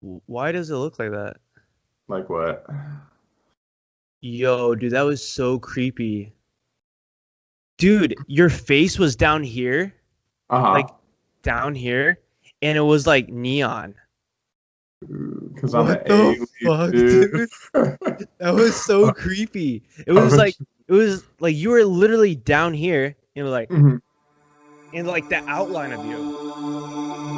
Why does it look like that? Like what? Yo, dude, that was so creepy. Dude, your face was down here, Uh-huh. like down here, and it was like neon. Because I'm an What the alien, fuck, dude. dude? That was so creepy. It I was like was- it was like you were literally down here and like Mhm. in like the outline of you.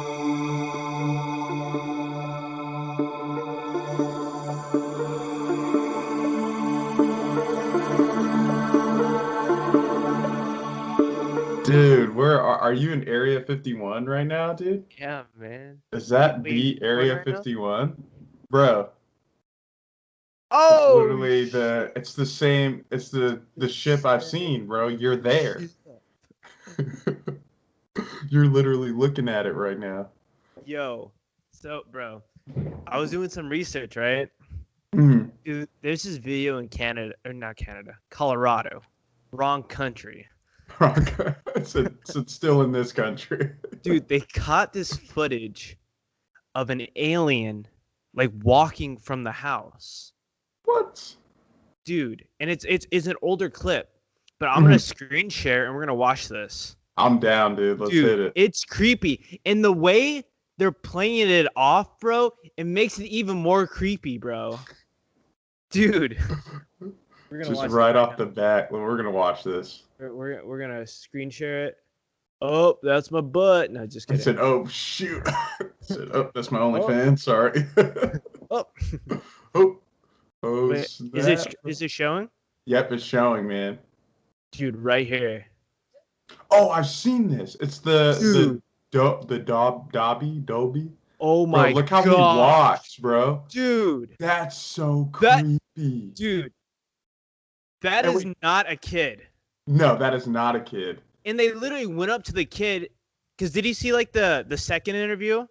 Dude, where are you in Area 51 right now, dude? Yeah, man. Is You that playing the Fortnite Area right now? 51? Bro, it's Oh literally it's the same, it's the ship I've shit. seen, bro. You're there. Shit. You're literally looking at it right now. Yo, so bro, I was doing some research, right? Mhm. Dude, there's this video in Canada, or not Canada, Colorado. Wrong country. It's still in this country. Dude, they caught this footage of an alien like walking from the house. What? Dude, and it's an older clip, but I'm gonna Mhm. screen share and we're gonna watch this. I'm down, dude. Let's hit Dude, it. it's creepy. And the way they're playing it off, bro, it makes it even more creepy, bro. Dude, we're gonna Just watch this right right off now. the bat, we're gonna watch this. We're gonna screen share it. Oh, that's my butt. No, just I kidding. said, "Oh shoot!" I said, "Oh, that's my only Oh, fan. Sorry." oh. Oh, oh Wait, is it snap! is it showing? Yep, it's showing, man. Dude, right here. Oh, I've seen this. It's Dude. the Dobby. Oh Bro, my look how he gosh. walks, bro. Dude. That's so That creepy. dude, that And is wait, not a kid. no, that is not a kid. And they literally went up to the kid because did you see like the second interview?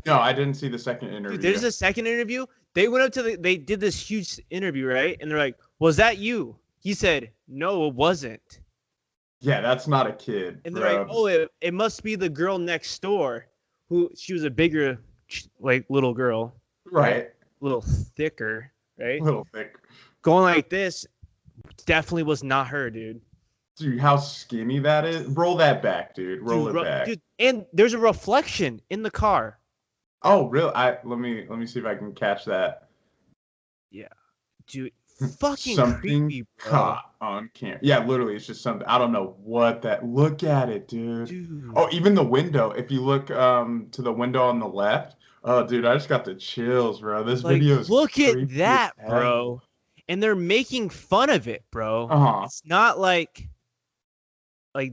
No, I didn't see the second Dude, interview. there's a second interview. They went up to they did this huge interview, right? And they're like, "Was that you?" He said, "No, it wasn't." Yeah, that's not a kid, And they're like, bro. "Oh, it must be the girl next door, who she was a bigger like little girl, right? Right. A little thicker, right? Little thick. Going like this definitely was not her, dude. Dude, how skinny that is. Roll that back, dude. Roll Dude, it back. dude, and there's a reflection in the car. Oh, really? I let me see if I can catch that. Yeah, dude, fucking Something creepy, bro. caught on camera. Yeah, literally, it's just something. I don't know what that. Look at it, dude. Dude, Oh, even the window. If you look to the window on the left. Oh, dude, I just got the chills, bro. This like, video is look at creepy as that, hell. bro. And they're making fun of it, bro. Uh-huh. It's not like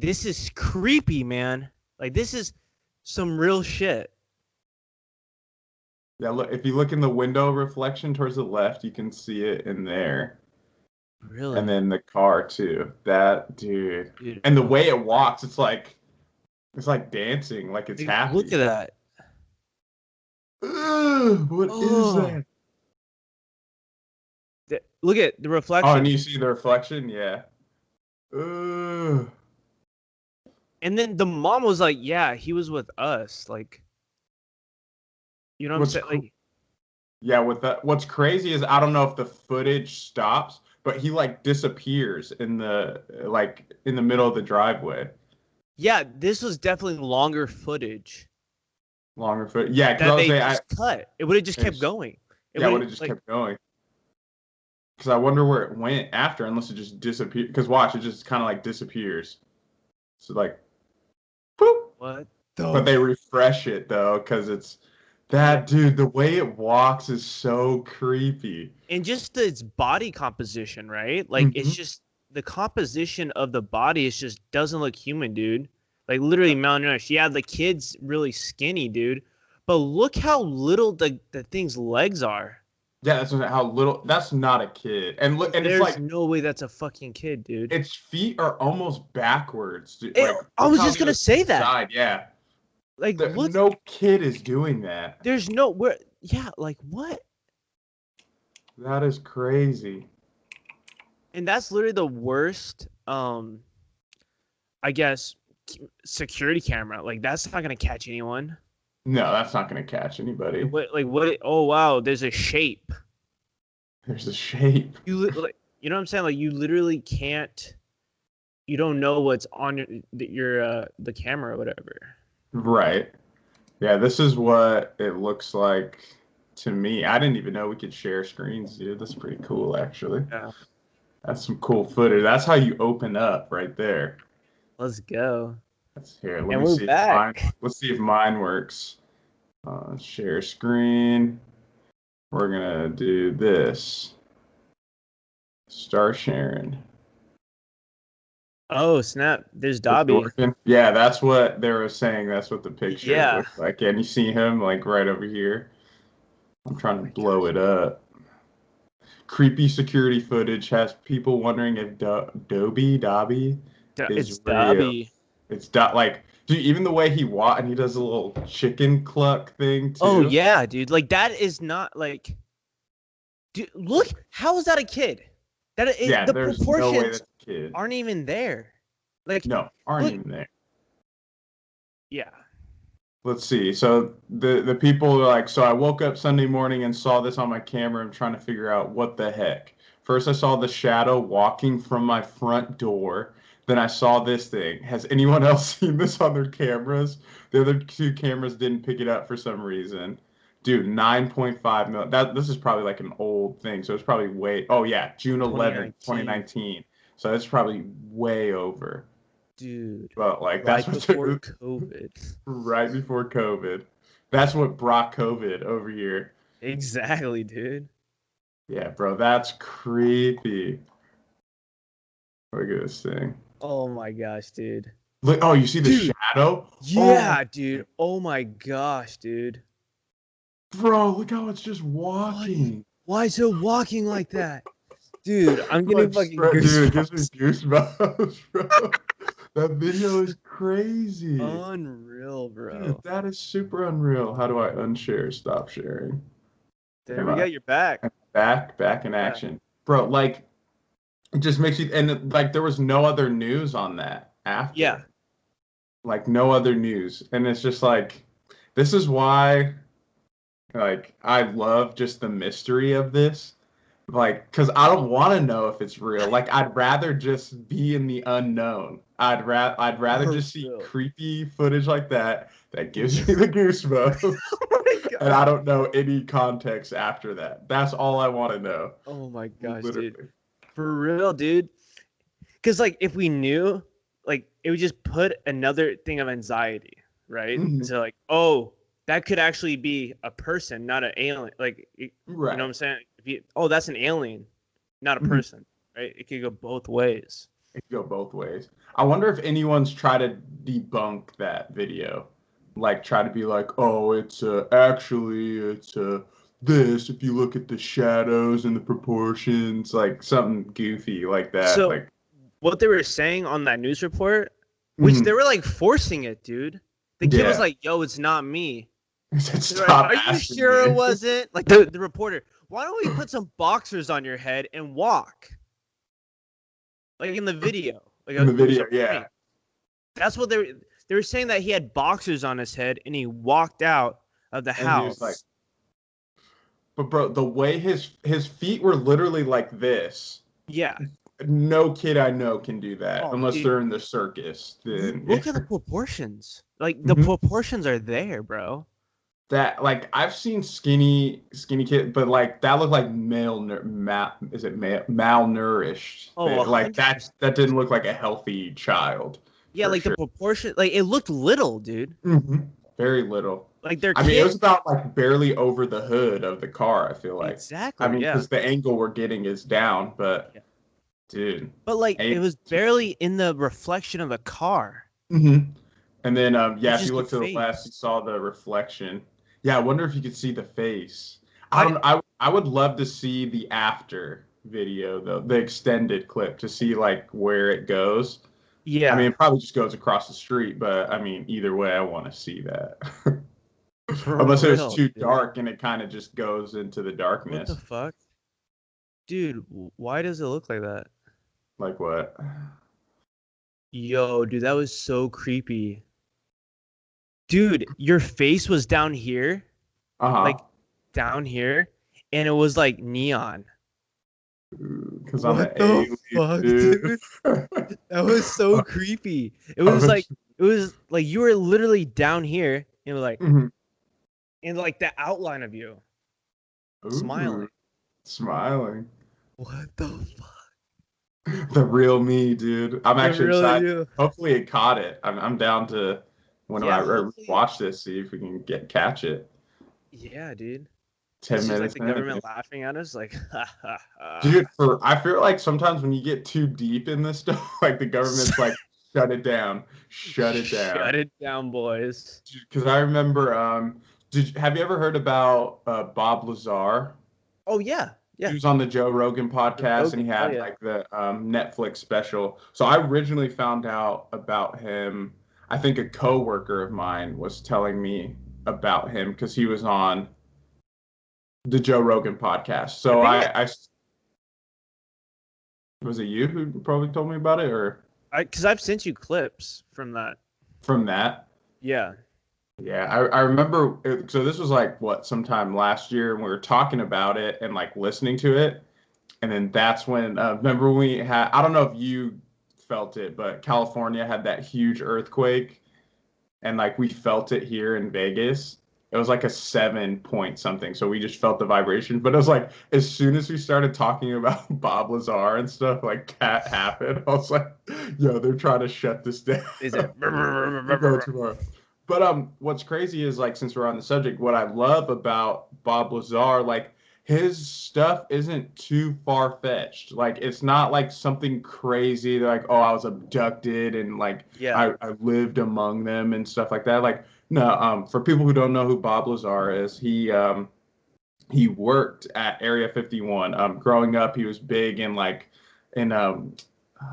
this is creepy, man. Like this is some real shit. Yeah, look, if you look in the window reflection towards the left, you can see it in there. And Really, then the car too. That dude. dude. And the Oh, way it walks, it's like dancing, like it's like, look happy. at that. Ugh, what is Oh, that? look at the Oh, and reflection. you see the reflection? Yeah. Ugh. And then the mom was like, "Yeah, he was with us." Like, you know what I'm What's saying? cr- Like, yeah, with that what's crazy is I don't know if the footage stops, but he like disappears in the middle of the driveway. yeah, this was definitely longer footage Longer foot. Yeah, because I that was they saying just cut. It would have just kept it's- going. It yeah, would would have have just like kept going. Because I wonder where it went after, unless it just disappeared. Because watch, it just kind of like disappears. So like, boop. what the But they refresh it though, because it's yeah. that dude. The way it walks is so creepy. And just its body composition, right? Like it's Hmm. just the composition of the body is just doesn't look human, dude. Like literally malnourished. Yeah, the kid's really skinny, dude. But look how little the thing's legs are. Yeah, that's how little. That's not a kid, and look, and it's There's like no way that's a fucking kid, dude. its feet are almost backwards. Dude. It, Like, I look was how just he gonna goes to say the that. side. Yeah, Like, look, no kid is doing that. there's no where. Yeah, like what? That is crazy. And that's literally the worst. I guess security camera. Like that's not gonna catch anyone. No, that's not gonna catch anybody. What like what? Oh wow, there's a shape. There's a shape. Like, you know what I'm saying? Like you literally can't. You don't know what's on your the camera or whatever. Right. Yeah, this is what it looks like to me. I didn't even know we could share screens, dude. That's pretty cool, actually. Yeah. That's some cool footage. That's how you open up right there. Let's go. That's here. Let And me we're see if mine. back. Let's see if mine works. Share screen. We're gonna do this. Start sharing. Oh snap! There's Is it Dobby. working? Yeah, that's what they were saying. That's what the picture Yeah. looks like. And you see him like right over here. I'm trying Oh to my blow gosh. it up. Creepy security footage has people wondering if Dobby It's is real. Dobby. Like, dude, even the way he walks and he does a little chicken cluck thing Oh too. yeah, dude. Like that is not like. Dude, look. How is that a kid? Yeah, The there's no way proportions that's a kid. aren't even there. Like, No, aren't look. even there. Yeah. Let's see. So the people are like, so I woke up Sunday morning and saw this on my camera. I'm trying to figure out what the heck. First, I saw the shadow walking from my front door. Then I saw this thing. Has anyone else seen this on their cameras? The other two cameras didn't pick it up for some reason. Dude, 9.5 million. This is probably like an old thing. So it's probably way. Oh yeah, June 11th, 2019. 2019. So it's probably way over. Dude. But like that's Right what before COVID. right before COVID. That's what brought COVID over here. Exactly, dude. Yeah, bro, that's creepy. Look at this thing. Oh my gosh, dude. Look, oh, you see the Dude. shadow? Oh, Yeah, dude. Oh my gosh, dude. bro, look how it's just What? walking. Why is it walking like that? Dude, I'm getting Like, fucking dude, it gives me goosebumps. goosebumps, bro. That video is crazy. Unreal, Dude, bro. that is super unreal. How do I unshare? Stop sharing. There Am we go. I You're back. back in Yeah. action? Bro, like, it just makes you, and like, there was no other news on that Yeah. after. Like no other news. And it's just like this is why like I love just the mystery of this. Like, because I don't want to know if it's real. Like, I'd rather just be in the unknown. I'd rather For just see real. creepy footage like that that gives me the goosebumps. Oh my And I gosh. don't know any context after that. That's all I want to know. Oh my gosh, dude. Literally. For real, dude. Because, like, if we knew, like, it would just put another thing of anxiety, right? Mhm. So, like, oh, that could actually be a person, not an alien. Like, you know what Right. I'm saying? Oh, that's an alien, not a Mhm. person, right? It could go both ways. It could go both ways. I wonder if anyone's tried to debunk that video, like try to be like, oh, it's actually it's this. If you look at the shadows and the proportions, like something goofy like that. So, Like, what they were saying on that news report, which they mhm, were like forcing it, dude. The kid was yeah. like, "Yo, it's not me." He said, They're like, stop "Are you asking sure it me. wasn't?" Like the reporter, "Why don't we put some boxers on your head and walk?" Like in the video. Like In the there's a video, yeah. point. That's what they were saying, that he had boxers on his head and he walked out of the And he was like, house. but bro, the way his feet were literally like this. Yeah. No kid I know can do that Oh, unless dude, they're in the circus. Then yeah. look at the proportions. Like the Mhm. proportions are there, bro. That like I've seen skinny kid, but like that looked like is it malnourished? Oh, Like 100%. that didn't look like a healthy child Yeah, for like the sure. proportion, like it looked little, dude. Hmm. Very little. Like their I mean, it kid. was about like barely over the hood of the car, I feel like. I Exactly. mean, Yeah. because the angle we're getting is down, but Yeah. dude, But like it was aliens. barely in the reflection of the car. Hmm. And then It yeah, was if you just the look to the left, you face. saw the reflection. Yeah, I wonder if you could see the face. I I don't I would love to see the after video though, the extended clip to see like where it goes. I mean, Yeah. it probably just goes across the street, but I mean, either way, I want to see that. For Unless it was real, too dude. dark and it kind of just goes into the What the darkness. fuck? Dude, why does it look like that? Like what? Yo, dude, that was so creepy. Dude, your face was down here, Uh-huh. like down here, and it was like neon. Because I'm an What the alien, fuck, dude. dude? That was so creepy. I It was like you were literally down here, like Mhm. in like the outline of you Ooh, smiling. smiling. What the fuck? The real me, dude. I'm The actually real excited. you. Hopefully it caught it. I'm down to when Yeah, I hopefully. watch this, see if we can catch it. Yeah, dude. It's 10 just like minutes the in. government laughing at us, like, ha ha ha. Dude, I feel like sometimes when you get too deep in this stuff, like the government's like, shut it down, shut it Shut down. it down, boys. Because I remember, have you ever heard about Bob Lazar? Oh yeah, He yeah. was on the Joe Rogan The podcast and he Rogan, hell had yeah. like the Netflix special. So I originally found out about him. I think a coworker of mine was telling me about him because he was on the Joe Rogan podcast. I So think was it you who probably told me about it or because I've sent you clips from that. from that? Yeah. Yeah, I remember. So this was like what, sometime last year, and we were talking about it and like listening to it. And then that's when, remember when we had, I don't know if you felt it, but California had that huge earthquake and like we felt it here in Vegas. It was like a 7 point something. So we just felt the vibration. But it was like, as soon as we started talking about Bob Lazar and stuff, like that happened. I was like, yo, they're trying to shut this down. Is it? We're going too far. But what's crazy is like since we're on the subject, what I love about Bob Lazar, like his stuff isn't too far fetched. Like it's not like something crazy like, oh, I was abducted and like Yeah. I lived among them and stuff like that. Like no, for people who don't know who Bob Lazar is, he worked at Area 51. Growing up, he was big in like in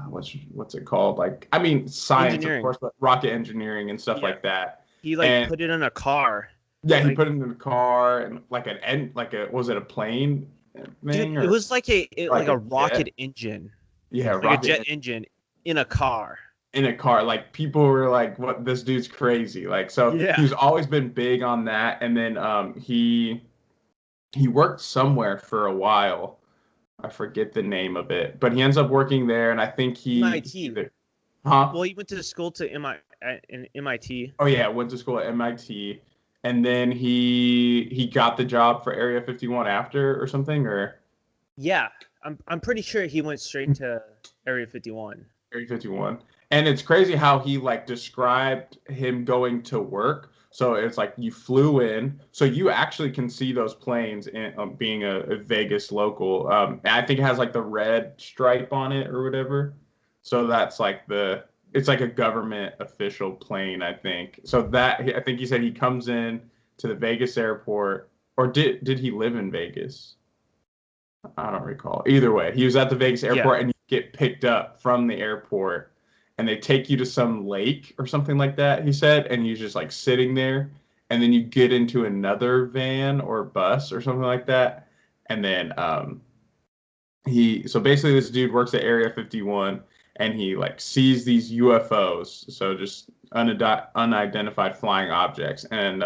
what's it called? Like I mean science, of Engineering. course, but rocket engineering and stuff Yeah. like that. He like And put it in a car. yeah, he Like, put it in the car and like an end, like a was it a plane dude, thing it or was like like like a a jet? rocket engine, Yeah, like a rocket jet engine in a car. in a car. Like people were like, "What? This dude's crazy!" Like so, Yeah. he's always been big on that. And then he worked somewhere for a while. I forget the name of it, but he ends up working there, and I think he MIT. either, huh? Well, he went to school to in MIT. Oh yeah, went to school at MIT, and then he got the job for Area 51 after or something, or Yeah, I'm pretty sure he went straight to Area 51. Area 51. And it's crazy how he like described him going to work. So it's like you flew in, so you actually can see those planes in, being a Vegas local. I think it has like the red stripe on it or whatever. So that's like it's like a government official plane, I think. So that I think he said he comes in to the Vegas airport, or did he live in Vegas? I don't recall. Either way, he was at the Vegas Yeah. airport and you get picked up from the airport and they take you to some lake or something like that, he said, and you're just like sitting there and then you get into another van or bus or something like that. And then so basically this dude works at Area 51 and he like sees these UFOs, so just unidentified flying objects. And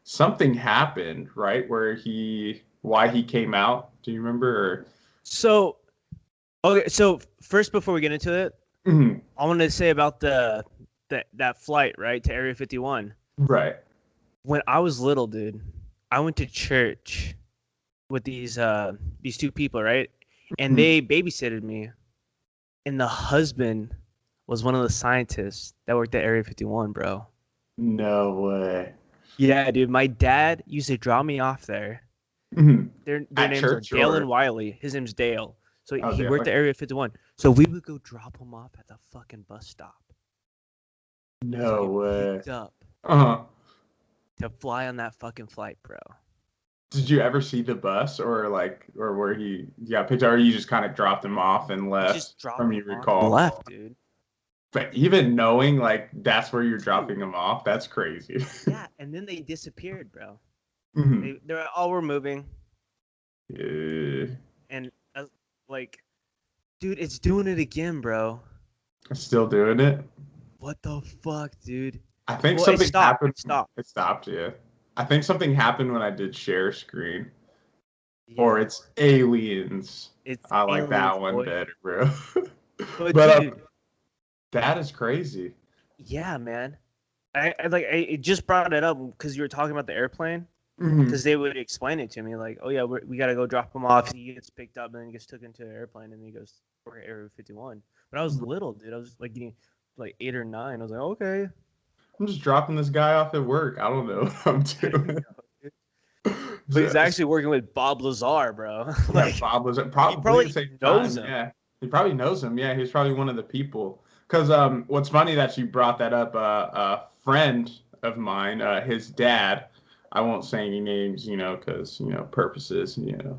something happened, right? Why he came out. Do you remember? So okay, so first before we get into it, Mhm. I want to say about that flight, right, to Area 51. Right. When I was little, dude, I went to church with these two people, right? And Mhm. they babysitted me. And the husband was one of the scientists that worked at Area 51, bro. No way. Yeah, dude, my dad used to drop me off there. Mhm. Their At names are church Dale or and Wiley. His name's Dale. So oh, he Dale. worked Okay. at Area 51. So we would go drop him off at the fucking bus stop to No get way. picked up Uh-huh. to fly on that fucking flight, bro. Did you ever see the bus or like or where he got picked up or you just kind of dropped him off and We left just dropped from him you off and recall? left, dude. But even knowing like that's where you're Dude, dropping him off, that's crazy. yeah, and then they disappeared, bro. Mhm. They're all were moving, Yeah. and like, dude, it's doing it again, bro. Still doing it? What the fuck, dude? I think Well, it something stopped. happened. It stopped. It stopped. Yeah. I think something happened when I did share screen, or Yeah, it's aliens. it's I like aliens, that one boy. better, bro. But But dude, that is crazy. yeah, man. I just brought it up because you were talking about the airplane. Hmm. Because they would explain it to me like, oh yeah, we got to go drop him off. He gets picked up and then he gets took into an airplane and then he goes for Area 51. But I was little, dude. I was like getting like 8 or 9. I was like, okay. I'm just dropping this guy off at work. I don't know what I'm doing. But he's actually working with Bob Lazar, bro. Yeah, Like Bob was he probably the probably same knows time. him. Yeah, he probably knows him. Yeah, he's probably one of the people. Because what's funny that you brought that up. A friend of mine, his dad. I won't say any names, because purposes,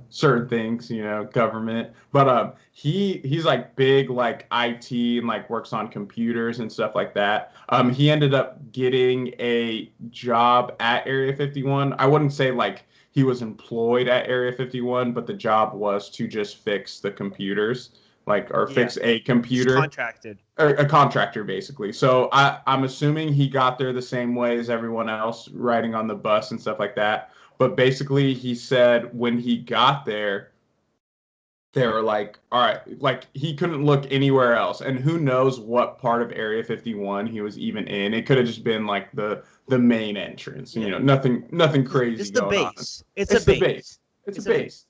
certain things, government. But he's like big like IT and like works on computers and stuff like that. He ended up getting a job at Area 51. I wouldn't say like he was employed at Area 51, but the job was to just fix the computers, like, or Yeah, fix a he's computer, contracted. or a contractor basically. So I'm assuming he got there the same way as everyone else, riding on the bus and stuff like that. But basically, he said when he got there, they were like, all right, like he couldn't look anywhere else. And who knows what part of Area 51 he was even in. It could have just been like the main entrance. Yeah, Nothing crazy it's the going on. base. It's a It's the base. base. It's a It's a base. base.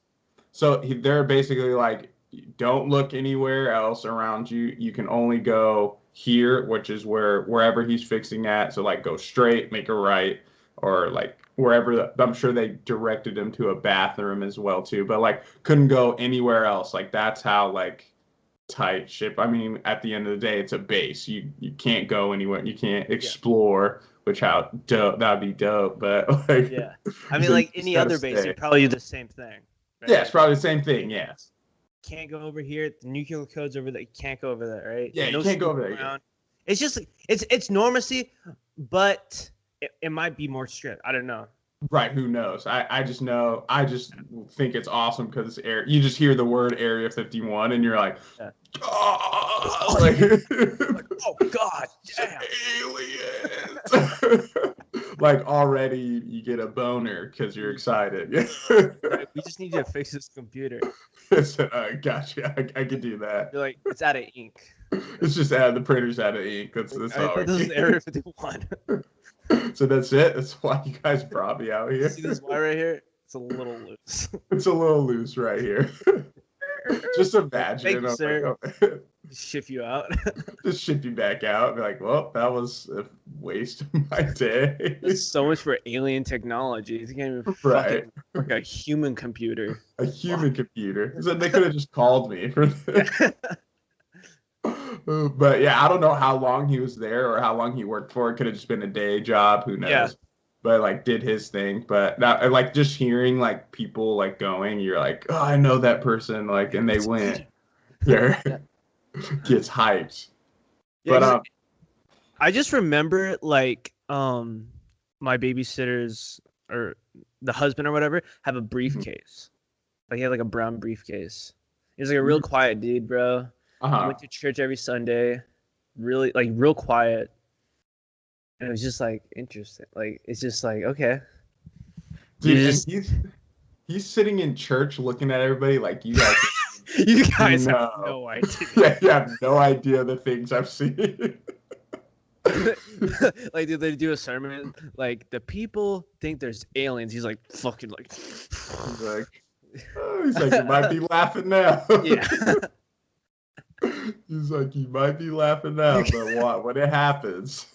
So they're basically like, don't look anywhere else around you. You can only go here, which is wherever he's fixing at. So like go straight, make a right, or like wherever. I'm sure they directed him to a bathroom as well too, but like couldn't go anywhere else. Like that's how like tight ship. I mean, at the end of the day, it's a base. You can't go anywhere. You can't Yeah, explore. Which how dope that'd be dope, but like yeah. I mean, so you like just any gotta other base, stay. you'd probably do the same thing, Yeah, right? it's Like, oh, probably the same thing. Yeah. can't go over here. The nuclear code's over there. You can't go over there, right? Yeah, you No can't go snooping over there. Yeah. around. It's just it's normacy, but it might be more strict. I don't know. Right, who knows? I just know. I just think it's awesome because air. You just hear the word Area 51 and you're like, Yeah. oh, like, Like, oh God, damn. aliens. Like already you get a boner because you're excited. Right? We just need you to fix this computer. So, gotcha. I could do that. You're like, it's out of ink. It's just the printer's out of ink. That's I all. thought this was Area 51. So that's it. That's why you guys brought me out here. See this wire right here? It's a little loose. It's a little loose right here. Just imagine. Thank you, I'm sir. like, oh, Shift you out. just ship you back out. Be like, well, that was a waste of my day. That's so much for alien technology. You can't even Right. fucking work a human computer. A human computer. So they could have just called me for this. But yeah, I don't know how long he was there or how long he worked for. It could have just been a day job. Who knows? Yeah. But like did his thing. But that, like just hearing like people like going, you're like, oh, I know that person. Like, and they went. Yeah. Gets hyped. Yeah, But I just remember like my babysitters or the husband or whatever have a briefcase. Like he had like a brown briefcase. He was like a real quiet dude, bro. uh-huh. Went to church every Sunday. Really like real quiet. And it was just like interesting. Like it's just like, okay. Dude, Just, and he's sitting in church looking at everybody like you guys. you guys No. have no idea. Yeah, you have no idea the things I've seen. Like did they do a sermon like the people think there's aliens? He's like fucking like He's like, you might be laughing now. yeah. He's like, you might be laughing now, but what when it happens?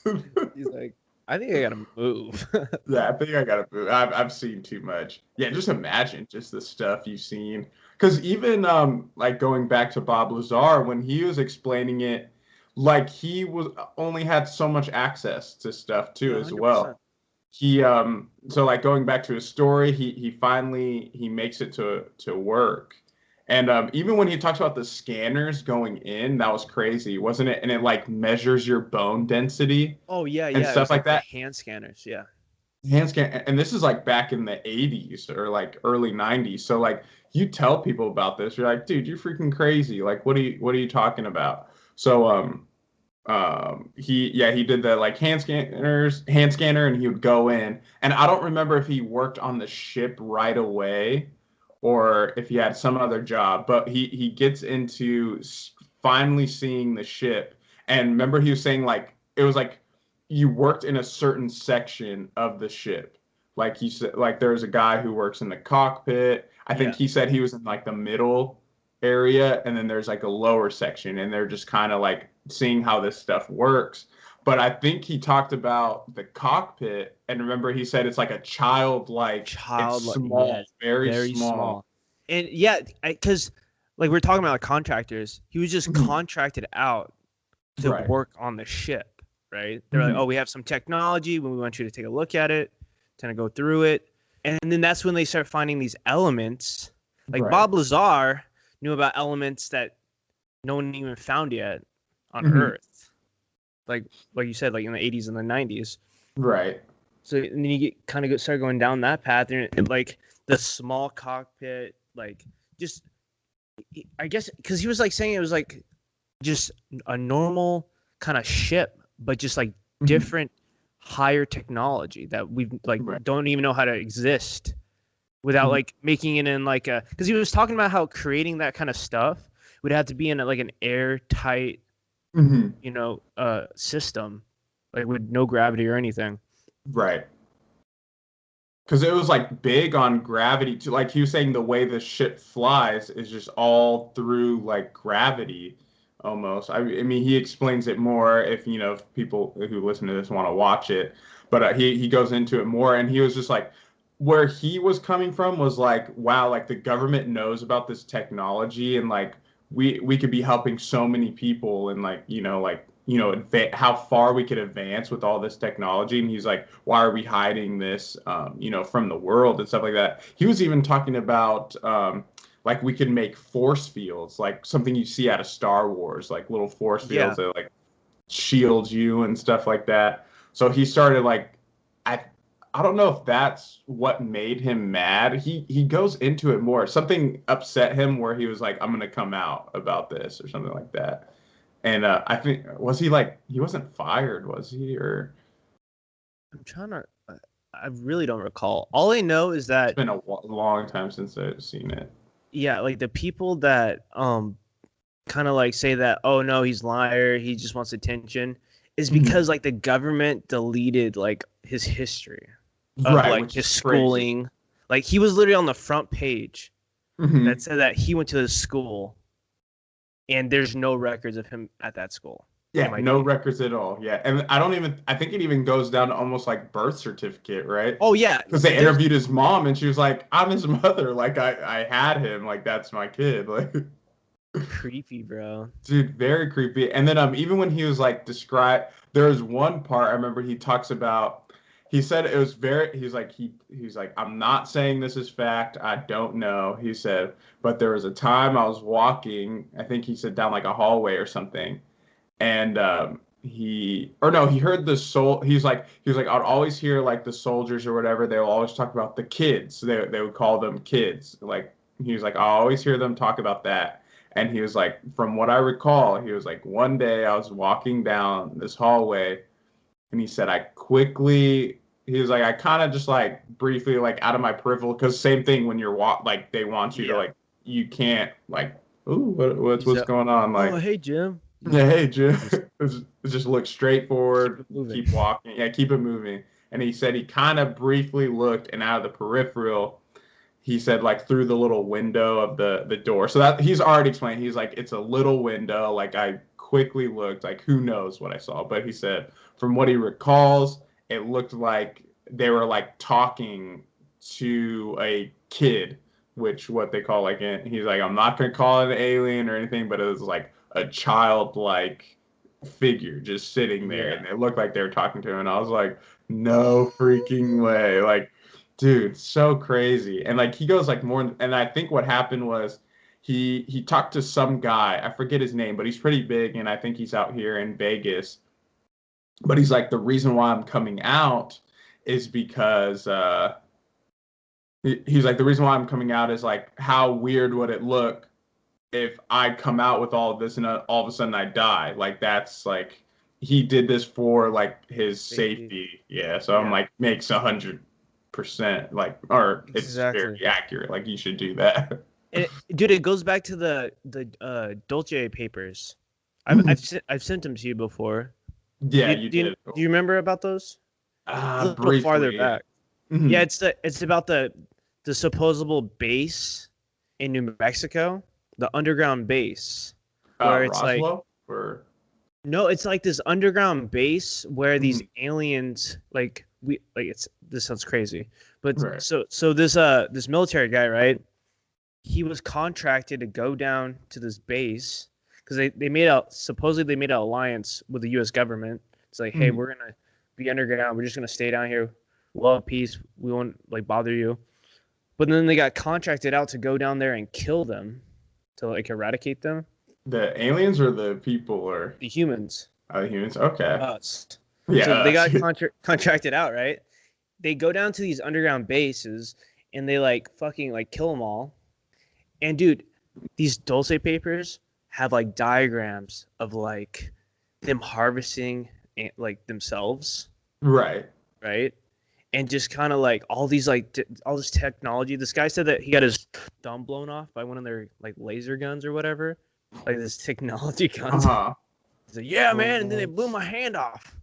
He's like, I think I gotta move. Yeah, I think I gotta move. I've seen too much. Yeah, just imagine just the stuff you've seen. Because even like going back to Bob Lazar when he was explaining it, like he was only had so much access to stuff too as 100%. well. He so like going back to his story, he finally he makes it to work. And even when he talks about the scanners going in, that was crazy, wasn't it? And it like measures your bone density Oh yeah, and yeah. It stuff was like like that. the hand scanners, yeah. Hand scan, and this is like back in the 80s or like early 90s. So like you tell people about this, you're like, dude, you're freaking crazy. Like, what are you talking about? So he did the like hand scanner, and he would go in. And I don't remember if he worked on the ship right away or if he had some other job, but he gets into finally seeing the ship. And remember, he was saying like it was like you worked in a certain section of the ship. Like he said, like there's a guy who works in the cockpit. I think Yeah. he said he was in like the middle area, and then there's like a lower section, and they're just kind of like seeing how this stuff works. But I think he talked about the cockpit, and remember he said it's like a childlike, it's Child, small, yes, very very small. small. And yeah, because like we're talking about like contractors, he was just Mhm. contracted out to Right. work on the ship, right? They're like, oh, Mhm. we have some technology, we want you to take a look at it, kind of go through it. And then that's when they start finding these elements. Like Right. Bob Lazar knew about elements that no one even found yet on Mhm. Earth. Like you said, like in the 80s and the 90s. Right. So and then you get kind of start going down that path, and like the small cockpit, like just I guess because he was like saying it was like just a normal kind of ship, but just like Mhm. different higher technology that we like Right. don't even know how to exist without Mhm. like making it in like a because he was talking about how creating that kind of stuff would have to be in like an airtight, Mhm. system, like with no gravity or anything. Right. Because it was like big on gravity too. Like he was saying, the way the ship flies is just all through like gravity almost. I mean, he explains it more if if people who listen to this want to watch it. But he goes into it more, and he was just like, where he was coming from was like, wow, like the government knows about this technology, and like we could be helping so many people, and like how far we could advance with all this technology. And he's like, why are we hiding this, from the world and stuff like that. He was even talking about like we could make force fields, like something you see out of Star Wars, like little force fields Yeah, that like shield you and stuff like that. So he started like, I I don't know if that's what made him mad. He goes into it more. Something upset him where he was like, I'm gonna come out about this or something like that. And I think, was he like, he wasn't fired, was he? Or I'm trying to. I really don't recall. All I know is it's that been a long time since I've seen it. yeah, like the people that kind of like say that oh no he's liar he just wants attention is Mhm. because like the government deleted like his history of Right, like which his is crazy. schooling. Like he was literally on the front page that Hmm. said that he went to the school and there's no records of him at that school, Yeah, no MIT. records at all. Yeah, and I think it even goes down to almost like birth certificate, right? Oh yeah, Because they there's interviewed his mom, and she was like, "I'm his mother. Like I had him. Like that's my kid." Like, creepy, bro. dude, very creepy. And then even when he was like describe, there was one part I remember he talks about. He said it was very. He's like, I'm not saying this is fact. I don't know. He said, but there was a time I was walking. I think he said down like a hallway or something, and he or no, he heard the soul. He was like, I'd always hear like the soldiers or whatever. They will always talk about the kids. They would call them kids. Like he was like, I always hear them talk about that. And he was like, from what I recall, he was like, one day I was walking down this hallway, and he said, he was like, I kind of just like briefly like out of my peripheral, because same thing when you're like they want you to Yeah, like you can't like, ooh, he what's said going on, oh like, hey Jim, yeah, hey, Jim. just Just look straight keep forward, it moving. keep walking. Yeah, keep it moving. And he said he kind of briefly looked, and out of the peripheral, he said like through the little window of the door. So that he's already explained. He's like, it's a little window. Like I quickly looked, like who knows what I saw. But he said from what he recalls, it looked like they were like talking to a kid, which what they call like he's like, I'm not gonna call it an alien or anything, but it was like a childlike figure just sitting there, Yeah, and it looked like they were talking to him. And I was like, no freaking way. Like, dude, so crazy. And like he goes like more, and I think what happened was he talked to some guy, I forget his name, but he's pretty big, and I think he's out here in Vegas. But he's like, the reason why I'm coming out is because he's like, the reason why I'm coming out is like, how weird would it look if I come out with all of this, and all of a sudden I die? Like that's like he did this for like his Safety. safety. Yeah, so I'm Yeah, like makes 100% like, or it's very exactly. accurate. Like you should do that. Dude, it goes back to the Dolce papers. Mhm. I've sent them to you before. Yeah, you did. Do you remember about those? A little farther Briefly. back. Yeah, Mhm. it's about the supposable base in New Mexico, the underground base, where it's like Roswell or no, it's like this underground base where these Mhm. aliens like it's this sounds crazy, but Right. so this military guy, right? He was contracted to go down to this base because they made a supposedly they made an alliance with the U.S. government. It's like, hey, Mhm. we're gonna be underground. We're just gonna stay down here. We'll have peace. We won't like bother you. But then they got contracted out to go down there and kill them, to like eradicate them, The aliens or the people or the humans, humans? Okay. us. Yeah. So they got contracted out, right? They go down to these underground bases and they like fucking like kill them all. And dude, these Dulce papers have like diagrams of like them harvesting like themselves, Right. right? And just kind of like all these like all this technology. This guy said that he got his thumb blown off by one of their like laser guns or whatever, like this technology guns. Uh-huh. He's like, yeah, man, and then they blew What? my hand off.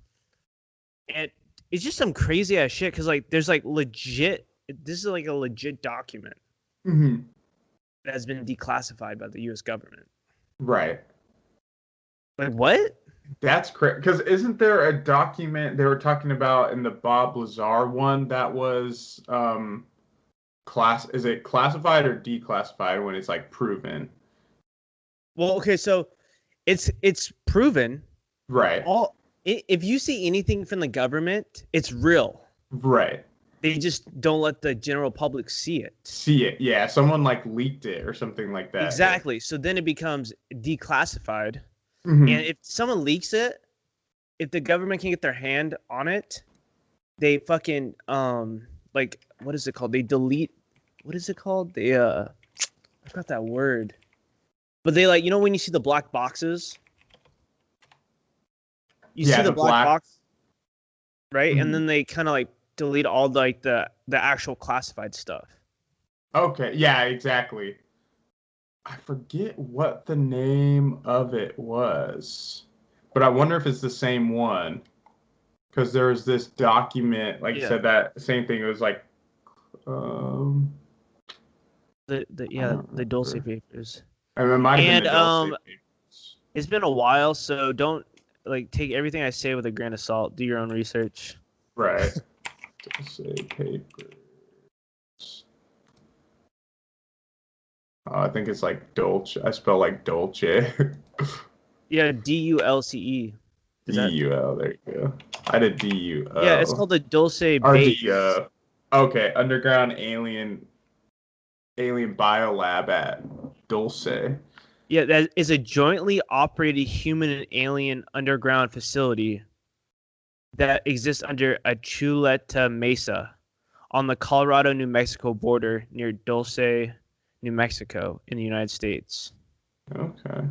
And it's just some crazy ass shit because like there's like legit. This is like a legit document Mhm. that has been declassified by the U.S. government. Right. Like what? That's correct. Because isn't there a document they were talking about in the Bob Lazar one that was is it classified or declassified when it's like proven? Well, okay, so it's proven. Right. All if you see anything from the government, it's real. Right. They just don't let the general public see it. See it. Yeah. Someone like leaked it or something like that. Yeah. Exactly. So then it becomes declassified. And Hmm. if someone leaks it, if the government can get their hand on it, they fucking like what is it called? They delete what is it called? They I forgot that word. But they like when you see the black boxes, you see Yeah. the The black black. box, right? And Mhm. then they kind of like delete all like the actual classified stuff. Okay. Yeah. Exactly. I forget what the name of it was, but I wonder if it's the same one. Because there was this document, like you Yeah. said, that same thing. It was like, um, The I yeah, don't the Dulce remember. papers. I mean, it might have been the And Dulce papers. it's been a while, so don't like take everything I say with a grain of salt. Do your own research. Right. Dulce papers. Oh, I think it's like Dolce. I spell like Dolce. Yeah, DULCE. Is that DUL. There you go. I did Yeah, it's DUO. called the Dulce Or base. DO. Okay. Underground alien biolab at Dulce. Yeah, that is a jointly operated human and alien underground facility that exists under a Chuleta Mesa on the Colorado New Mexico border near Dulce, New Mexico, in the United States. Okay.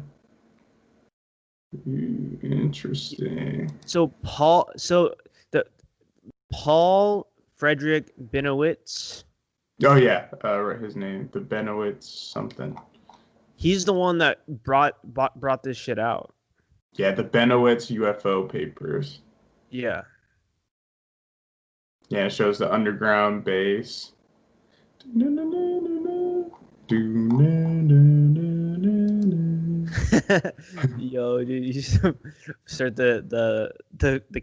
Interesting. So the Paul Frederick Benowitz, Oh yeah, right, his name, the Benowitz something. he's the one that brought this shit out. Yeah, the Benowitz UFO papers. Yeah. Yeah, it shows the underground base. Yo, dude, you should start the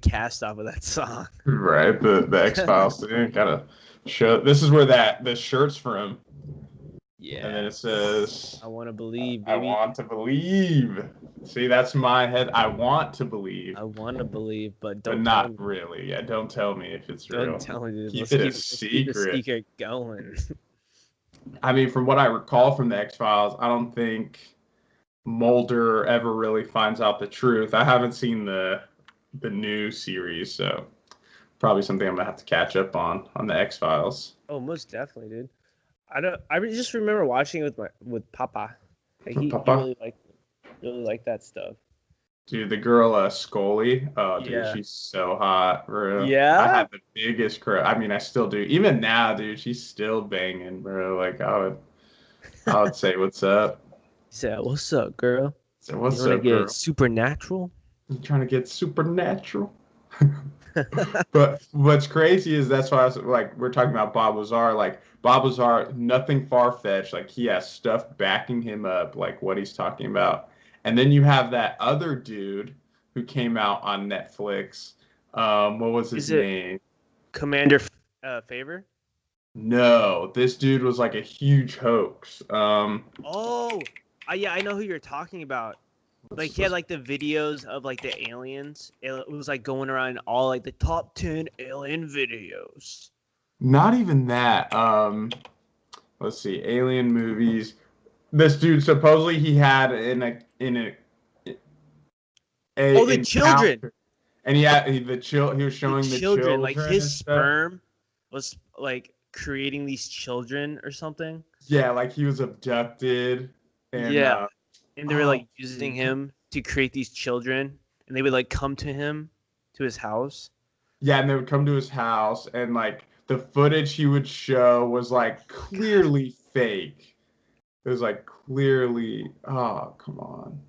cast off of that song. Right, the X Files thing. Gotta show. This is where that the shirt's from, and then Yeah. it says, I want to believe, "I baby. want to believe." See, that's my head. I want to believe, I want to believe, but but don't tell not me. really. Yeah, don't tell me if it's Don't real. tell me, dude. Keep it a Let's keep the secret. secret going. I mean, from what I recall from the X Files, I don't think Mulder ever really finds out the truth. I haven't seen the new series, so probably something I'm gonna have to catch up on the X Files. Oh, most definitely, dude. I don't. Just remember watching it with Papa. Like he Papa. really liked that stuff. Dude, the girl Scully. Oh, dude, Yeah. she's so hot, bro. I Yeah. had the biggest crush. I mean, I still do. Even now, dude, she's still banging, bro. Like I would say, what's up? He said, "What's up, girl? So, You what's want to up, get girl? supernatural?" You trying to get supernatural? But what's crazy is that's why I was like, we're talking about Bob Lazar. Like Bob Lazar, nothing far-fetched. Like he has stuff backing him up, like what he's talking about. And then you have that other dude who came out on Netflix. What was his Is it name? Commander Favor? No, this dude was like a huge hoax. Oh, yeah, I know who you're talking about. Like he had Let's like the videos of like the aliens. It was like going around all like the top 10 alien videos. not even that. Let's see, alien movies. This dude supposedly he had Oh, a the children. encounter, and he was The showing the children. Like children his and stuff. sperm was like creating these children or something. Yeah, like he was abducted, and Yeah. And they were oh, like using dude. him to create these children, and they would like come to him to his house. Yeah, and they would come to his house, and like the footage he would show was like God, clearly fake. It was like clearly, oh, come on.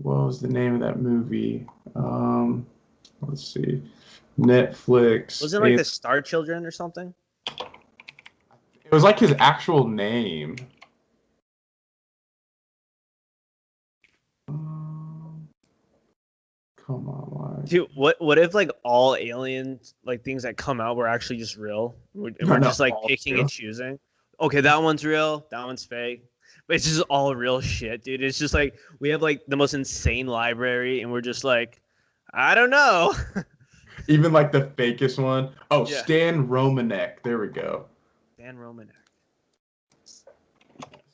What was the name of that movie? Let's see. Netflix. wasn't it like the Star Children or something? It was like his actual name. Um, Come on, why? Dude, what if like all aliens like things that come out were actually just real? And No, we're no, just like all picking two. and choosing. Okay, that one's real, that one's fake. But it's just all real shit, dude. It's just like we have like the most insane library and we're just like, I don't know. Even like the fakest one. Oh, Yeah. Stan Romanek. There we go. Dan Romanek.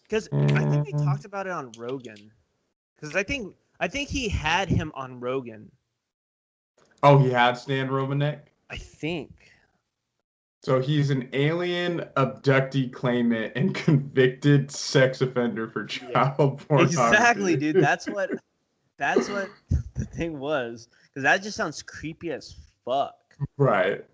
Because I think they And talked about it on Rogan. Because I think he had him on Rogan. oh, he had Stan Romanek. I think. So he's an alien abductee claimant and convicted sex offender for Yeah. child Exactly, pornography. dude. That's what the thing was. Because that just sounds creepy as fuck. Right.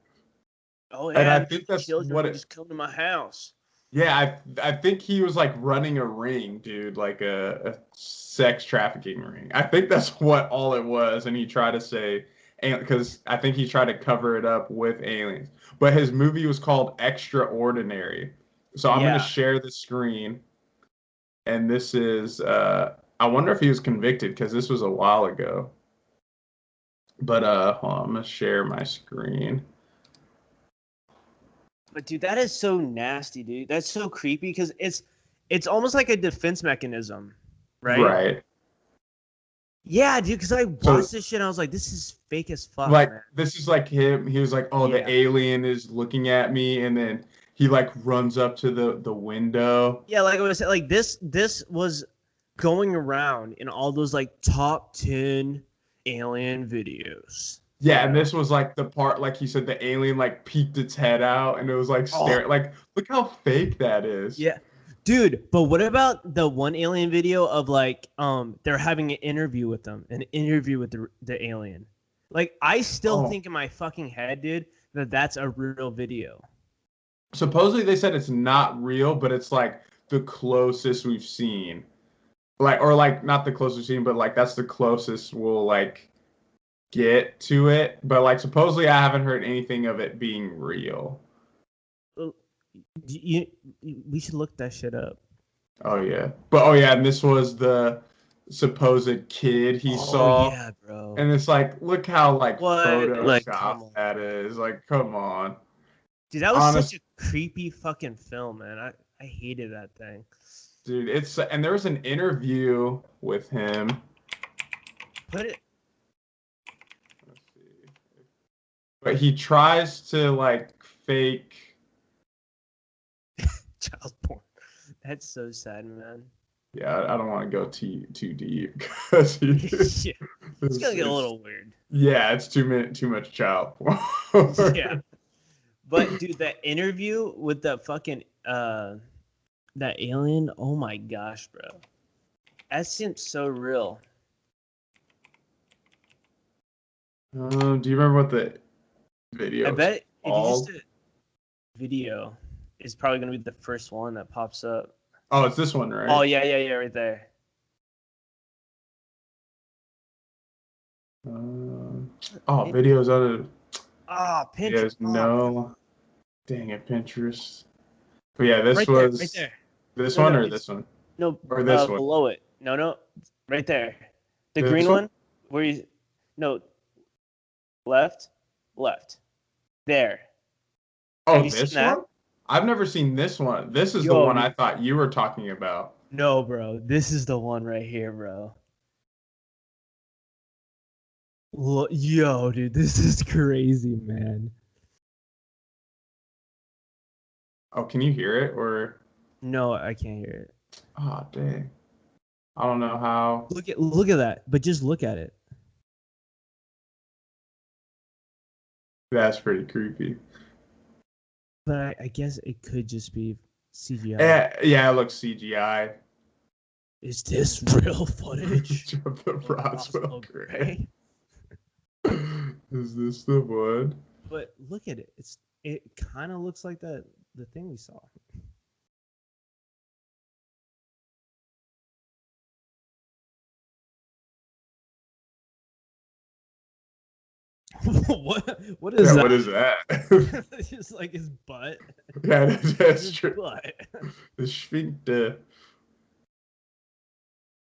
Oh And yeah, I these think that's children what will it. just come to my house. Yeah, I think he was like running a ring, dude, like a sex trafficking ring. I think that's what all it was, and he tried to say, because I think he tried to cover it up with aliens. But his movie was called Extraordinary. So I'm gonna Yeah. share the screen, and this is I wonder if he was convicted because this was a while ago. But hold on, I'm gonna share my screen. But dude, that is so nasty, dude. That's so creepy because it's almost like a defense mechanism, right? Right. Yeah, dude. Because I So watched this shit, and I was like, this is fake as fuck, like man. this is like him. He was like, "Oh, the Yeah. alien is looking at me," and then he like runs up to the window. Yeah, like I was saying, like this was going around in all those like top 10 alien videos. Yeah, and this was like the part, like he said, the alien like peeked its head out, and it was like Oh, staring. Like, look how fake that is. yeah. Dude, but what about the one alien video of like they're having an interview with them, an interview with the alien. Like I still Oh, think in my fucking head, dude, that that's a real video. supposedly they said it's not real, but it's like the closest we've seen. Like, or like not the closest we've seen, but like that's the closest we'll like get to it. But like supposedly I haven't heard anything of it being real. Uh, You, we should look that shit up. Oh yeah. But oh yeah, and this was the supposed kid he Oh saw. yeah, bro. And it's like, look how like What? Like, Photoshop come on, that is. Like, come on. dude. That was such Honest, a creepy fucking film, man. I hated that thing. dude, it's and there was an interview with him. Put it Let's see. But he tries to like fake. child porn. That's so sad, man. Yeah, I don't want to go too deep because he, Yeah, it's gonna get a it's little weird. yeah, it's too much child porn. Yeah, but dude, that interview with the fucking that alien. Oh my gosh, bro, that seems so real. Do you remember what the I video was bet if you just called? did video, it's probably gonna be the first one that pops up. Oh, it's this one, Oh right? yeah, right there. Oh, videos out of Ah, Pinterest. videos. Ah, No, dang it, Pinterest. But yeah, this right there, right was there. this No, one no, or it's this one no or this one. below it. No, no, right there. The This green one. one where you no left, left. There. Have Oh, you seen this that? one. I've never seen this one. This is the Yo, one I dude. thought you were talking about. No, bro. This is the one right here, bro. Yo, dude, this is crazy, man. Oh, can you hear it or? No, I can't hear it. Oh, dang. I don't know how. Look at that. But just look at it. That's pretty creepy. But I guess it could just be CGI. Yeah, it looks CGI. Is this real footage Of the of Roswell Roswell Gray. Gray? Is this the one? But look at it. It kind of looks like the thing we saw. What is Yeah, that? what is that? It's just like his butt. Yeah, that's His true. butt. The Sphincter.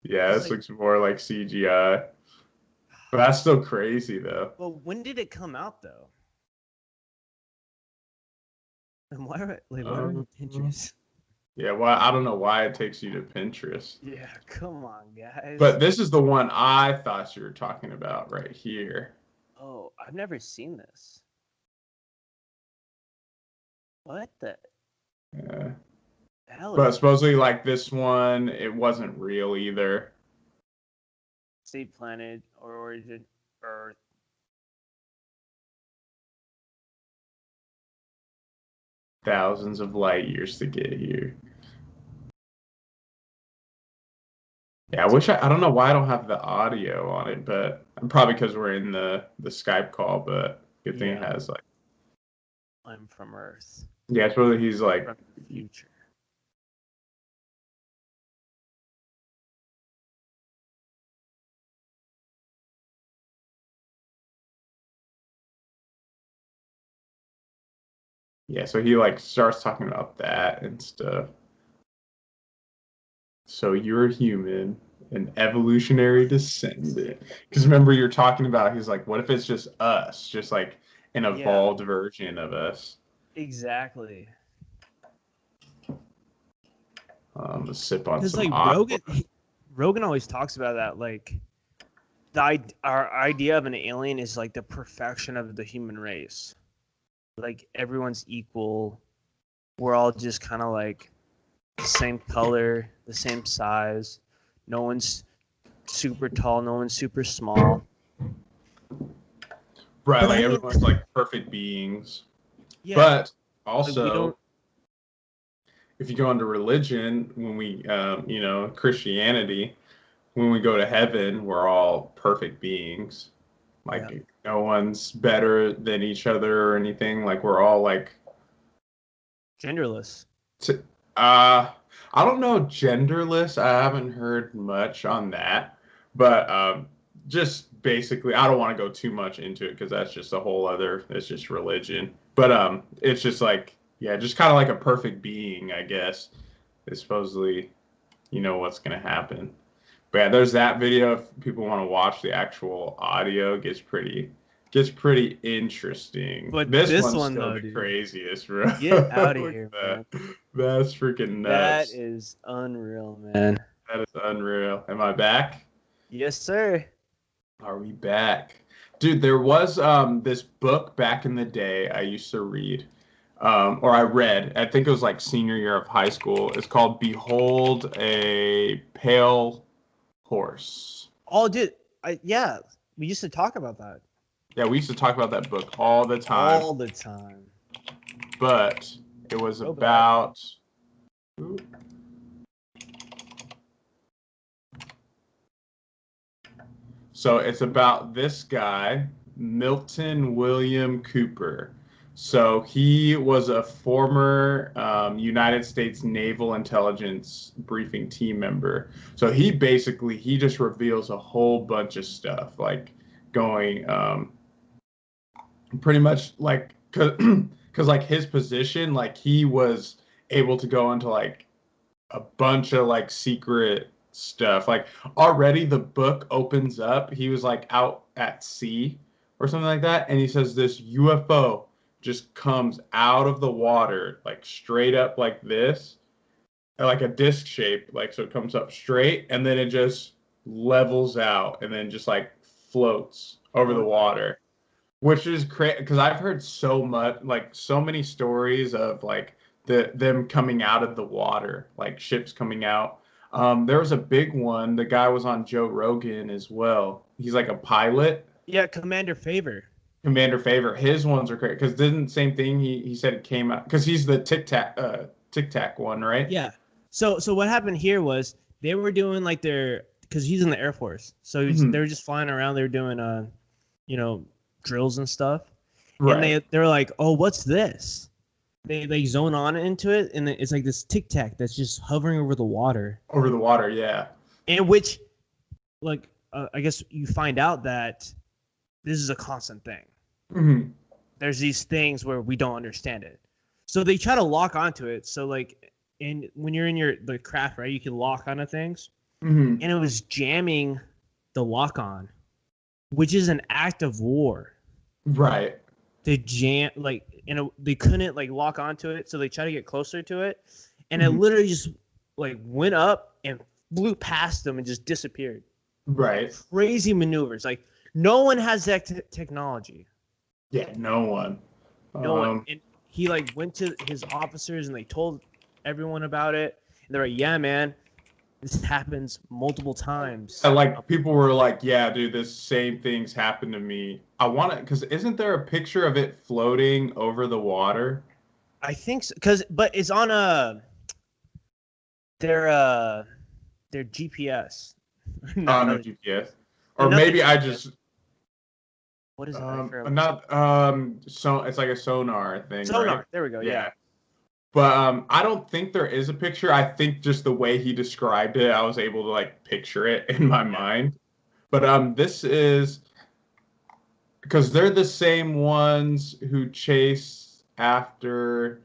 Yeah, It's this like, looks more like CGI. But that's still crazy though. well, when did it come out though? And why are we Um, on Pinterest? yeah, well, I don't know why it takes you to Pinterest. Yeah, come on, guys. But this is the one I thought you were talking about right here. Oh, I've never seen this. What the Yeah. hell is But this? supposedly, like this one, it wasn't real either. State planet or origin Earth. Thousands of light years to get here. Yeah, I don't know why I don't have the audio on it, but probably because we're in the Skype call, but good thing it Yeah, has like I'm from Earth, yeah, it's really he's like from the future. yeah, so he like starts talking about that and stuff. So you're a human, an evolutionary descendant. Because remember you're talking about he's like, what if it's just us, just like an Yeah, evolved version of us? exactly. Let's sip on Because some like aqua. Rogan always talks about that. Like our idea of an alien is like the perfection of the human race. Like everyone's equal. We're all just kind of like the same color, the same size. No one's super tall. No one's super small. Right, But like I mean, everyone's like perfect beings. yeah, But like we don't. also if you go into religion, when Christianity, when we go to heaven, we're all perfect beings. Yeah, Like no one's better than each other or anything. Like we're all like, genderless. t- uh, I don't know genderless. I haven't heard much on that, but just basically, I don't want to go too much into it because that's just a whole other. It's just religion. But it's just like yeah, just kind of like a perfect being, I guess. Is supposedly you know what's gonna happen. But yeah, there's that video. If people want to watch the actual audio, it gets pretty interesting. But This this one's one still though, the dude, craziest, bro. get out of Look here, at man. that. That's freaking That nuts. is unreal, man. That is unreal. Am I back? Yes, sir. Are we back? Dude, there was this book back in the day I used to read. Or I read, I think it was like senior year of high school. It's called Behold a Pale Horse. Oh, dude, yeah, we used to talk about that Yeah, we used to talk about that book all the time, all the time. but it was Throwback. about. So it's about this guy. Milton William Cooper. So he was a former United States Naval Intelligence Briefing team member. So he just reveals a whole bunch of stuff, like going pretty much like because like his position, like he was able to go into like a bunch of like secret stuff. Like already the book opens up. He was like out at sea or something like that, and he says this UFO just comes out of the water like straight up like this, like a disc shape, like so it comes up straight and then it just levels out and then just like floats over the water, which is crazy because I've heard so much, like so many stories of like them coming out of the water, like ships coming out. There was a big one. The guy was on Joe Rogan as well. He's like a pilot. Yeah, Commander Favor. Commander Favor. His ones are great because didn't same thing. He said it came out because he's the Tic Tac one, right? Yeah. So what happened here was they were doing like because he's in the Air Force, so they were just flying around. They were doing you know, drills and stuff, and they're like, oh, what's this? They zone on into it, and it's like this Tic Tac that's just hovering over the water. Over the water, yeah. And which, like, I guess you find out that this is a constant thing. Mm-hmm. There's these things where we don't understand it, so they try to lock onto it. So like, when you're in the craft, right, you can lock onto things, and it was jamming the lock on, which is an act of war. Right. They jam they couldn't like lock onto it, so they tried to get closer to it, and it literally just like went up and flew past them and just disappeared. Right. Crazy maneuvers. Like no one has that technology. Yeah, no one. No one. And he like went to his officers and they told everyone about it. And they're like, "Yeah, man, this happens multiple times." And like people were like, "Yeah, dude, this same thing's happened to me." I want it because isn't there a picture of it floating over the water? I think so, but it's on their GPS. On the GPS, or maybe I just. What is it? Not so it's like a sonar thing. Sonar. Right? There we go. Yeah. But I don't think there is a picture. I think just the way he described it, I was able to like picture it in my mind. But this is because they're the same ones who chase after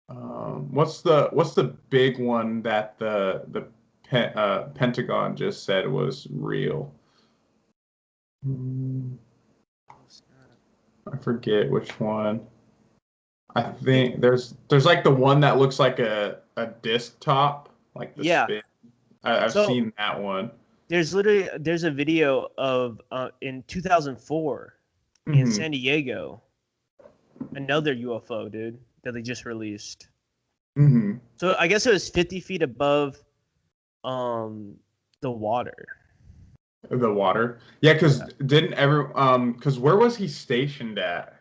what's the big one that the Pentagon just said was real? I forget which one. I think there's like the one that looks like a disc top, like the spin. I've seen that one. There's a video of in 2004 in San Diego, another UFO, dude, that they just released. So I guess it was 50 feet above the water. The water? Yeah, because because where was he stationed at?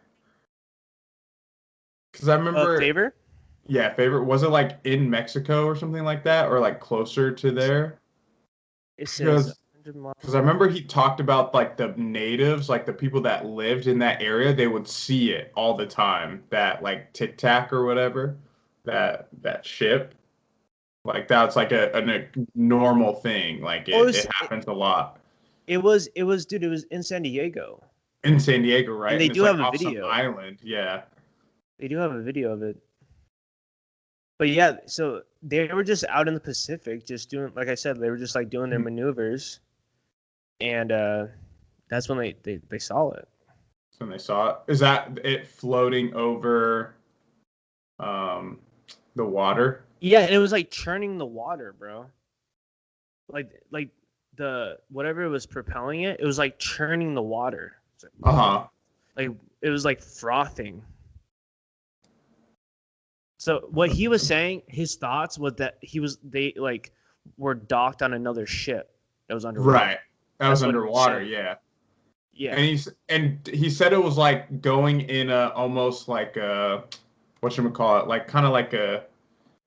Because I remember Favor? Yeah, Favor. Was it like in Mexico or something like that, or like closer to there? It says because I remember he talked about like the natives, like the people that lived in that area, they would see it all the time. That like Tic Tac or whatever, that ship, like that's like a normal thing. Like it happens a lot. It was dude. It was in San Diego. In San Diego, right? And they do like have a video. Island, yeah. They do have a video of it. But yeah, so they were just out in the Pacific, just doing, like I said, they were just like doing their maneuvers, and that's when they saw it. When they saw it, is that it floating over the water? Yeah, and it was like churning the water, bro. Like the whatever was propelling it, it was like churning the water. Like it was like frothing. So what he was saying, his thoughts was that they like were docked on another ship that was underwater. Right, that was underwater. Yeah. Yeah. And he said it was like going in a almost like a whatchamacallit, like kind of like a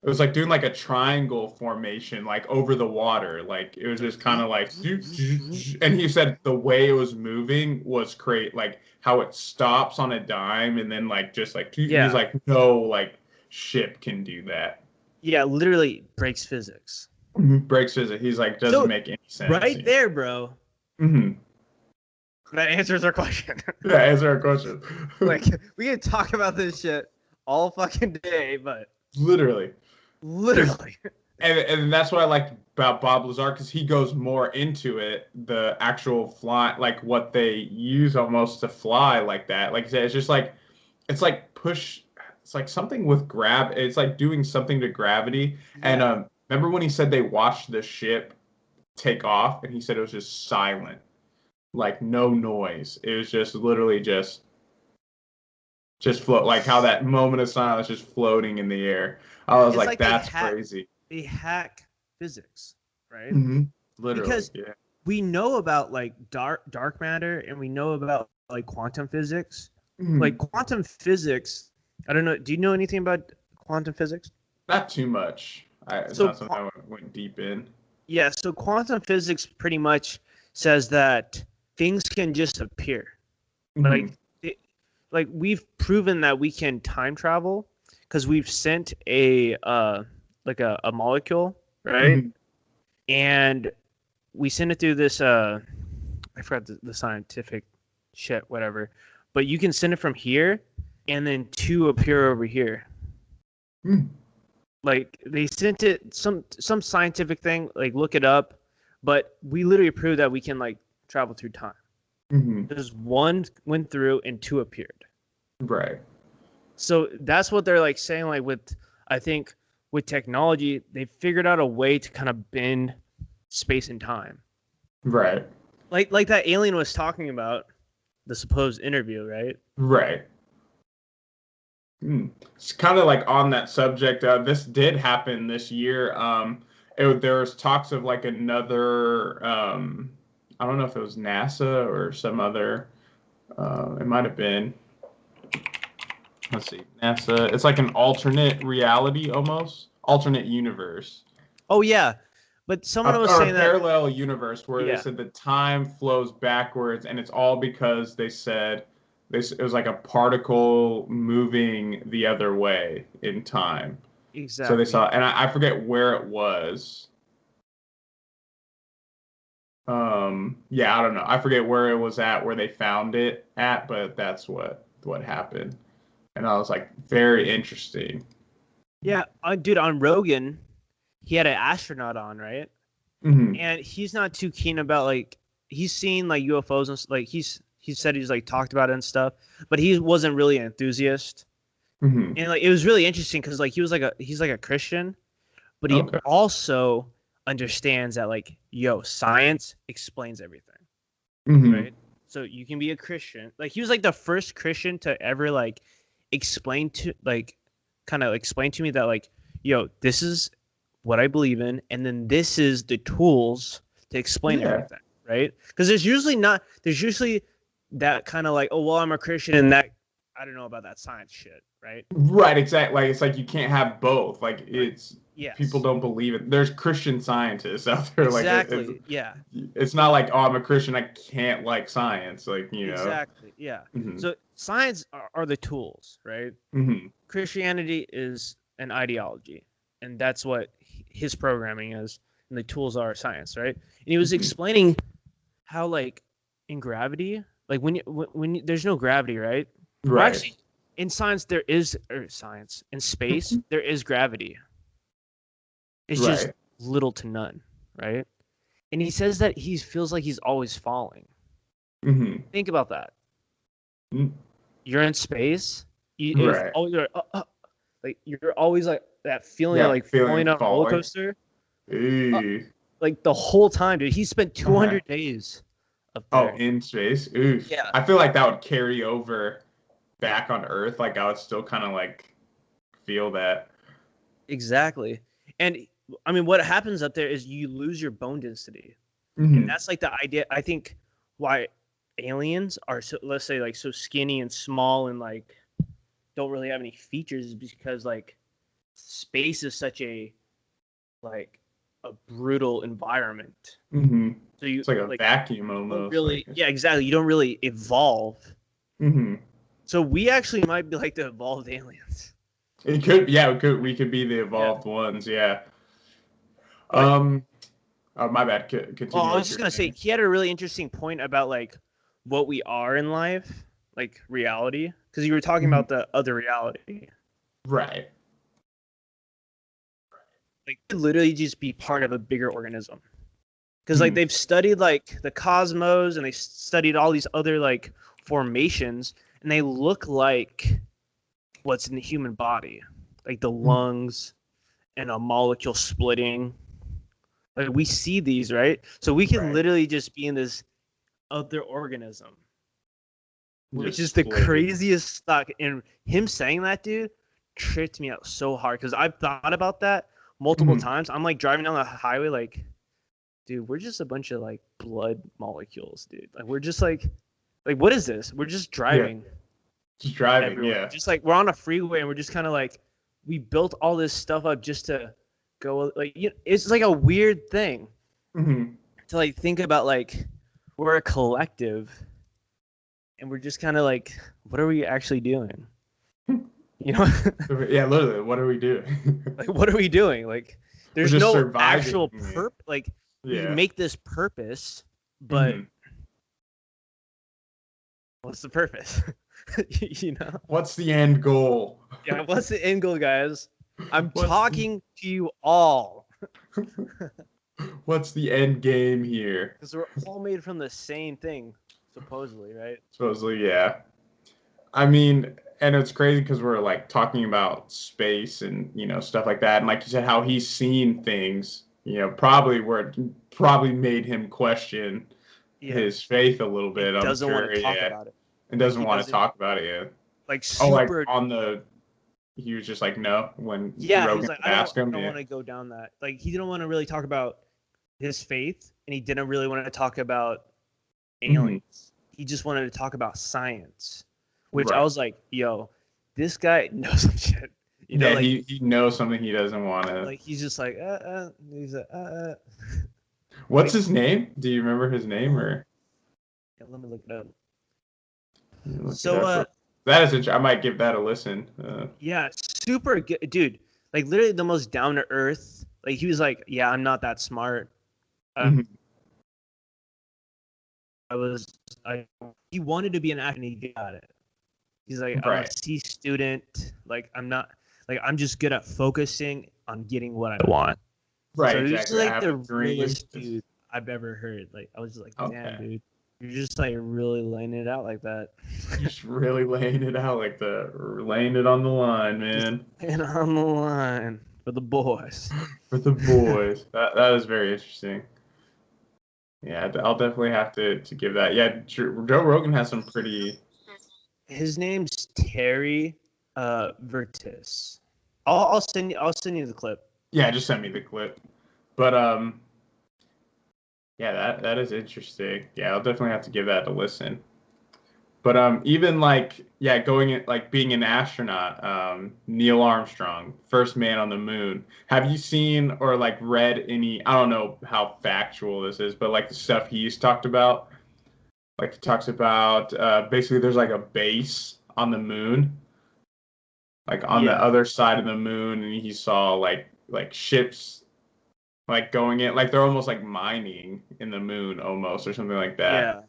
It was like doing like a triangle formation, like over the water. Like it was just kind of like, and he said the way it was moving was great, like how it stops on a dime and then like just like he's Yeah. like no like ship can do that. Yeah, literally breaks physics. Breaks physics. He's like doesn't So make any sense. right there, bro, Mm-hmm. that answers our question. Yeah, answer our question. Like we can talk about this shit all fucking day, but Literally. Because literally. and that's what I like about Bob Lazar because he goes more into it, the actual fly, like what they use almost to fly like that. Like I said, it's just like it's like push. It's like something with It's like doing something to gravity. And Yeah. remember when he said they watched the ship take off, and he said it was just silent, like no noise. It was just literally just float, like how that moment of silence just floating in the air. I was It's like, like that's crazy. they hack physics, right? Hmm. Literally, Because yeah. we know about like dark matter and we know about like quantum physics. Like Mhm. quantum physics, I don't know. Do you know anything about quantum physics? Not too much. It's So not something I went deep in. yeah, so quantum physics pretty much says that things can just appear. Hmm. Like like we've proven that we can time travel because we've sent a like a molecule, right? Hmm. And we send it through this I forgot the scientific shit, whatever. But you can send it from here and then two appear over here. Like they sent it some scientific thing, like look it up, but we literally proved that we can like travel through time. Hmm. There's one went through and two appeared. Right. So that's what they're like saying, like with I think with technology, they figured out a way to kind of bend space and time. Right. Like that alien was talking about, the supposed interview, right? Right. Mm. It's kind of like on that subject. This did happen this year. There was talks of like another. I don't know if it was NASA or some other. It might have been. Let's see, NASA. It's like an alternate reality almost, alternate universe, Oh yeah. But someone was or a saying that parallel universe where they yeah, said the time flows backwards, and it's all because they said this. It was like a particle moving the other way in time. So they exactly. saw, and I forget where it was. Yeah, I don't know. I forget where it was at, where they found it at, but that's what happened. And I was like, very interesting. Yeah, dude, on Rogan, he had an astronaut on, right? Hmm. And he's not too keen about like he's seen like UFOs and like he said he's like talked about it and stuff, but he wasn't really an enthusiast. Hmm. And like it was really interesting because like he's like a Christian, but he Okay. also understands that like science explains everything, Hmm. right? So you can be a Christian. Like he was like the first Christian to ever like explain to like kind of explain to me that like this is what I believe in, and then this is the tools to explain Yeah. everything, right? Because there's usually that kind of like, oh well, I'm a Christian and that I don't know about that science shit, right? Right, exactly. Like it's like you can't have both. Like Right. it's people Yes. don't believe it. There's Christian scientists out there. Like Exactly. Yeah. it's not like, oh, I'm a Christian, I can't like science. Like, you know. Exactly. Yeah. Hmm. So science are the tools, right? Hmm. Christianity is an ideology, and that's what his programming is, and the tools are science, right? And he was Hmm. explaining how, like, in gravity, like there's no gravity, right? Well, Right. actually, in science there is, or science in space there is gravity. It's just Right. little to none, right? And he says that he feels like he's always falling. Hmm. Think about that. You're in space. Right. Like you're always like that feeling of Yeah, like feeling falling down a roller falling. coaster. Uh, Ooh. like the whole time, dude. He spent Uh-huh. 200 days up Oh, there. in space. Oof. Yeah, I feel like that would carry over back on Earth. Like I would still kind of like feel that. exactly. And I mean, what happens up there is you lose your bone density, and Hmm. that's like the idea. I think why aliens are so, let's say, like so skinny and small and like don't really have any features is because like space is such a like a brutal environment. Mm-hmm. So you It's like a like vacuum don't almost. really, yeah, exactly. You don't really evolve. Mm-hmm. So we actually might be like the evolved aliens. It could, yeah, we could be the Yeah. evolved ones, yeah. But Um, oh, my bad. well, Continue I was what just you're gonna say saying. he had a really interesting point about like what we are in life, like reality, because you were talking Mhm. about the other reality. Right. Like it could literally just be part of a bigger organism. Because like Mhm. they've studied like the cosmos and they studied all these other like formations, and they look like what's in the human body, like the Mhm. lungs and a molecule splitting. Like we see these, right? So we can Right. literally just be in this other organism, which Just is the splitting. craziest thought. And him saying that, dude, tripped me out so hard because I've thought about that multiple Mhm. times. I'm like driving down the highway, like, dude, we're just a bunch of like blood molecules, dude. Like we're just like what is this? We're just Yeah. driving Just driving. everywhere. Yeah. Just like we're on a freeway and we're just kind of like we built all this stuff up just to go like it's like a weird thing Hmm. to like think about like we're a collective and we're just kind of like what are we actually doing? You know? Yeah, literally. What are we doing? Like what are we doing? Like We're there's just no surviving. actual Yeah. like we Yeah. make this purpose, but Hmm. what's the purpose? You know? What's the end goal? Yeah, what's the end goal, guys? I'm What's the talking to you all what's the end game here? because we're all made from the same thing, supposedly, right? Supposedly, yeah. I mean, and it's crazy because we're like talking about space and stuff like that, and like you said, how he's seen things, probably where it probably made him question Yeah. his faith a little And bit. I'm doesn't want sure, to talk yeah, about it. and Like doesn't he want to doesn't talk about it. Yeah. like Oh, like super. he was just like no when Yeah, he was Rogan like, would ask I him. don't Yeah. want to go down that. Like he didn't want to really talk about his faith, and he didn't really want to talk about Hmm. aliens. He just wanted to talk about science, which I Right. was like, yo, this guy knows some shit. You know, Yeah, he knows something he doesn't want to. like he's just like, he's like, What's like, his name? Do you remember his name oh, or yeah, let me look it up. you look it So, up? That is I might give that a listen. yeah, super good, dude. Like literally the most down to earth. Like he was like, yeah, I'm not that smart. Uh, Mhm. I was, I. He wanted to be an actor, and he got it. He's like, I'm a Right. C student. Like I'm not. Like I'm just good at focusing on getting what I want. Right, So he was exactly. I like have a the dream. realest dude I've ever heard. Like I was just like, damn, Okay. dude, you're just like really laying it out like that. Just really laying it out laying it on the line, Just man. laying on the line for the boys. For the boys. That is very interesting. Yeah, I'll definitely have to give that. Yeah, Joe Rogan has some pretty. His name's Terry Vertis. I'll send you the clip. Yeah, just send me the clip. But yeah, that is interesting. Yeah, I'll definitely have to give that a listen. But even like yeah, going at like being an astronaut, Neil Armstrong, first man on the moon. Have you seen or like read any? I don't know how factual this is, but like the stuff he's talked about. Like he talks about basically there's like a base on the moon, like on the Yeah, other side of the moon, and he saw like ships like going in, like they're almost like mining in the moon almost or something like that. yeah.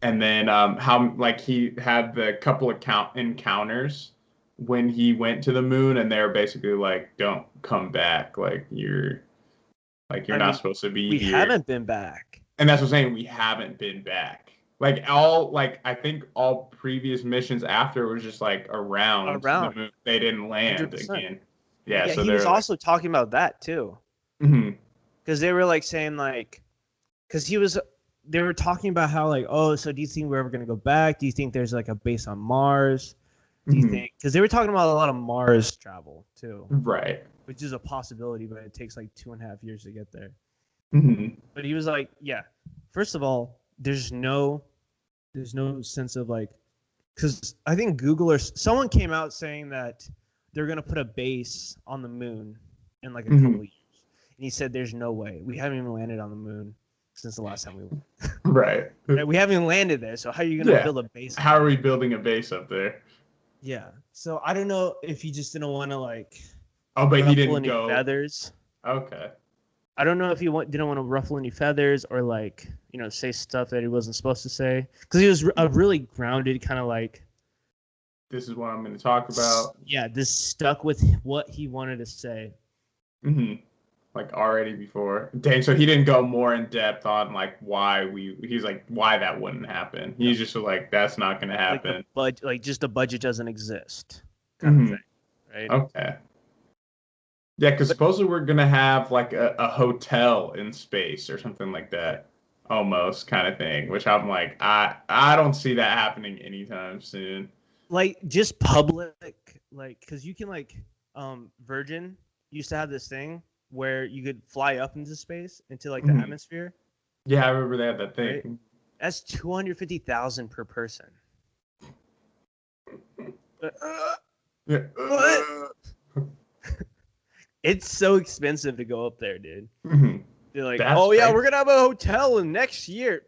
And then how like he had the couple of encounters when he went to the moon, and they're basically like, "Don't come back. You're I not mean, supposed to be we here." haven't been back And that's what I'm saying. We haven't been back. Like I think all previous missions after was just like around the around moon. They didn't land 100%. again. Yeah, Yeah, so he was they're like, also talking about that too, mhm, because they were like saying like, because they were talking about how like, oh, so do you think we're ever gonna go back? Do you think there's like a base on Mars? Do you mhm, think? Because they were talking about a lot of Mars travel too, right, which is a possibility, but it takes like 2.5 years to get there. mhm, But he was like, yeah, first of all, there's no sense of like, because I think Google or someone came out saying that they're gonna put a base on the moon in like a Mhm. couple of years. And he said, "There's no way. We haven't even landed on the moon since the last time we went. Right. Right? We haven't even landed there. So how are you gonna Yeah. build a base? How are we building a base up there? Yeah. So I don't know if he just didn't want to like Oh, but he ruffle didn't any go. feathers. Okay. I don't know if he didn't want to ruffle any feathers or like say stuff that he wasn't supposed to say because he was a really grounded kind of like This is what I'm going to talk about. yeah, just stuck with what he wanted to say. Hmm. Like already before. Dang, so he didn't go more in depth on like he's like why that wouldn't happen. No, He's just like that's not going to like the happen. budget, like just the budget doesn't exist, kind of Hmm. thing, right? Okay. Yeah, because But supposedly we're gonna have like a hotel in space or something like that, almost kind of thing. Which I'm like, I don't see that happening anytime soon. like just public, like because you can like Virgin used to have this thing where you could fly up into space into like the Mhm. atmosphere, Yeah, I remember they had that right? thing. That's 250,000 per person. Yeah. What? It's so expensive to go up there, dude. Mhm. They're like, That's oh yeah, crazy. we're gonna have a hotel in next year.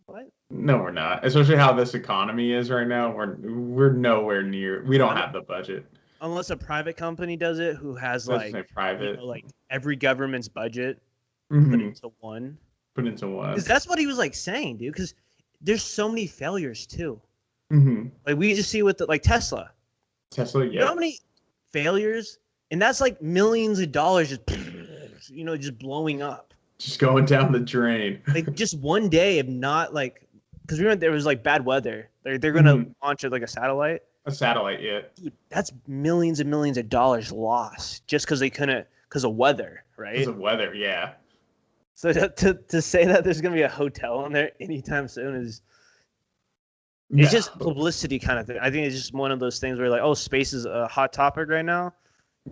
What? No, we're not. Especially how this economy is right now. We're nowhere near. We don't Un- have the budget. Unless a private company does it, who has Let's like, say private. like every government's budget put Hmm. into one. Put into Because one. that's what he was like saying, dude. Because there's so many failures too. Hmm. Like we just see with like Tesla. Tesla, You know how yep. many failures, and that's like millions of dollars just just blowing up. Just going down the drain. Like just one day of not like because remember there was like bad weather. They're gonna Mhm. launch it like a satellite. A satellite, yeah. Dude, that's millions and millions of dollars lost just because they couldn't because of weather, Because right? of weather, yeah. So to say that there's gonna be a hotel in there anytime soon is No. it's just publicity kind of thing. I think it's just one of those things where like, oh, space is a hot topic right now.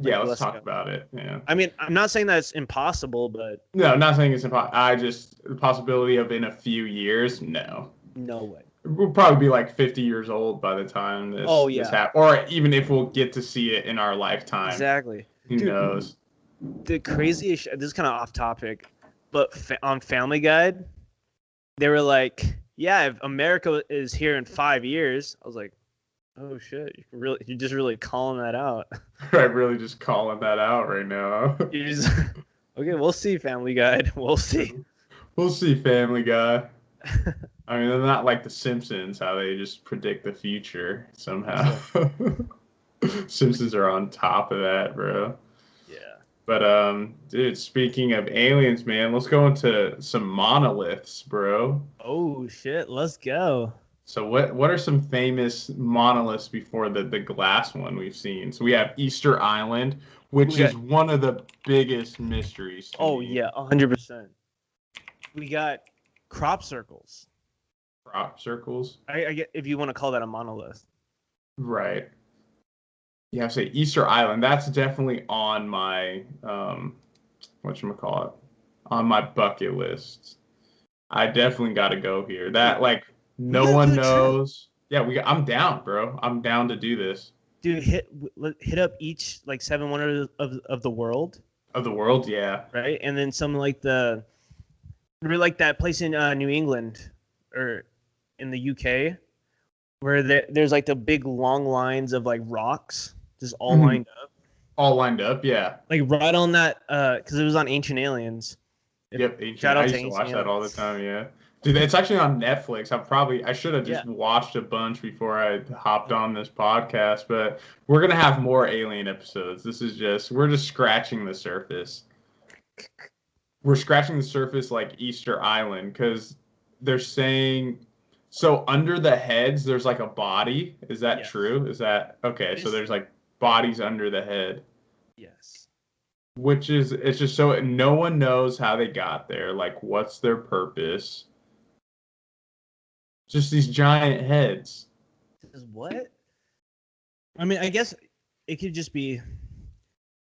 Yeah, Like, let's let's talk go. about it. Yeah. I mean, I'm not saying that it's impossible, but No, not saying it's impossible. I just the possibility of in a few years, no. no way. We'll probably be like 50 years old by the time Oh this yeah, happens, or even if we'll get to see it in our lifetime. exactly, Who dude. knows? The craziest. This is kind of off topic, but on Family Guide, they were like, "Yeah, if America is here in 5 years," I was like, "Oh shit, you're just really calling that out." I'm really just calling that out right now. You just okay. We'll see, Family Guide. We'll see. We'll see, Family Guy. I mean, they're not like The Simpsons, how they just predict the future somehow. Simpsons are on top of that, bro. Yeah. But dude, speaking of aliens, man, let's go into some monoliths, bro. Oh shit. Let's go. So what are some famous monoliths before the glass one we've seen? So we have Easter Island, which We got. is one of the biggest mysteries to Oh me. yeah, 100%. We got crop circles. Crop circles. I get if you want to call that a monolith. Right. Yeah, say Easter Island. That's definitely on my whatchamacallit, on my bucket list. I definitely got to go here. That like We no gotta one do a trip. knows. Yeah, I'm down, bro. I'm down to do this. Dude, hit up each like seven wonders of the world, Of the world, yeah. right? And then some like like that place in New England or in the UK where there's like the big long lines of like rocks just all Mhm. lined up, All lined up, yeah. like right on that because it was on Ancient Aliens. Yep, Ancient. Shout I out to used to Ancient watch that all the Aliens. time, yeah. Dude, it's actually on Netflix. I should have Yeah, just watched a bunch before I hopped on this podcast, but we're gonna have more alien episodes. We're just scratching the surface. We're scratching the surface like Easter Island because they're saying so under the heads there's like a body. Is that yes, true? Is that okay? So there's like bodies under the head, yes. which is it's just so no one knows how they got there. Like, what's their purpose? Just these giant heads. Is what? I mean, I guess it could just be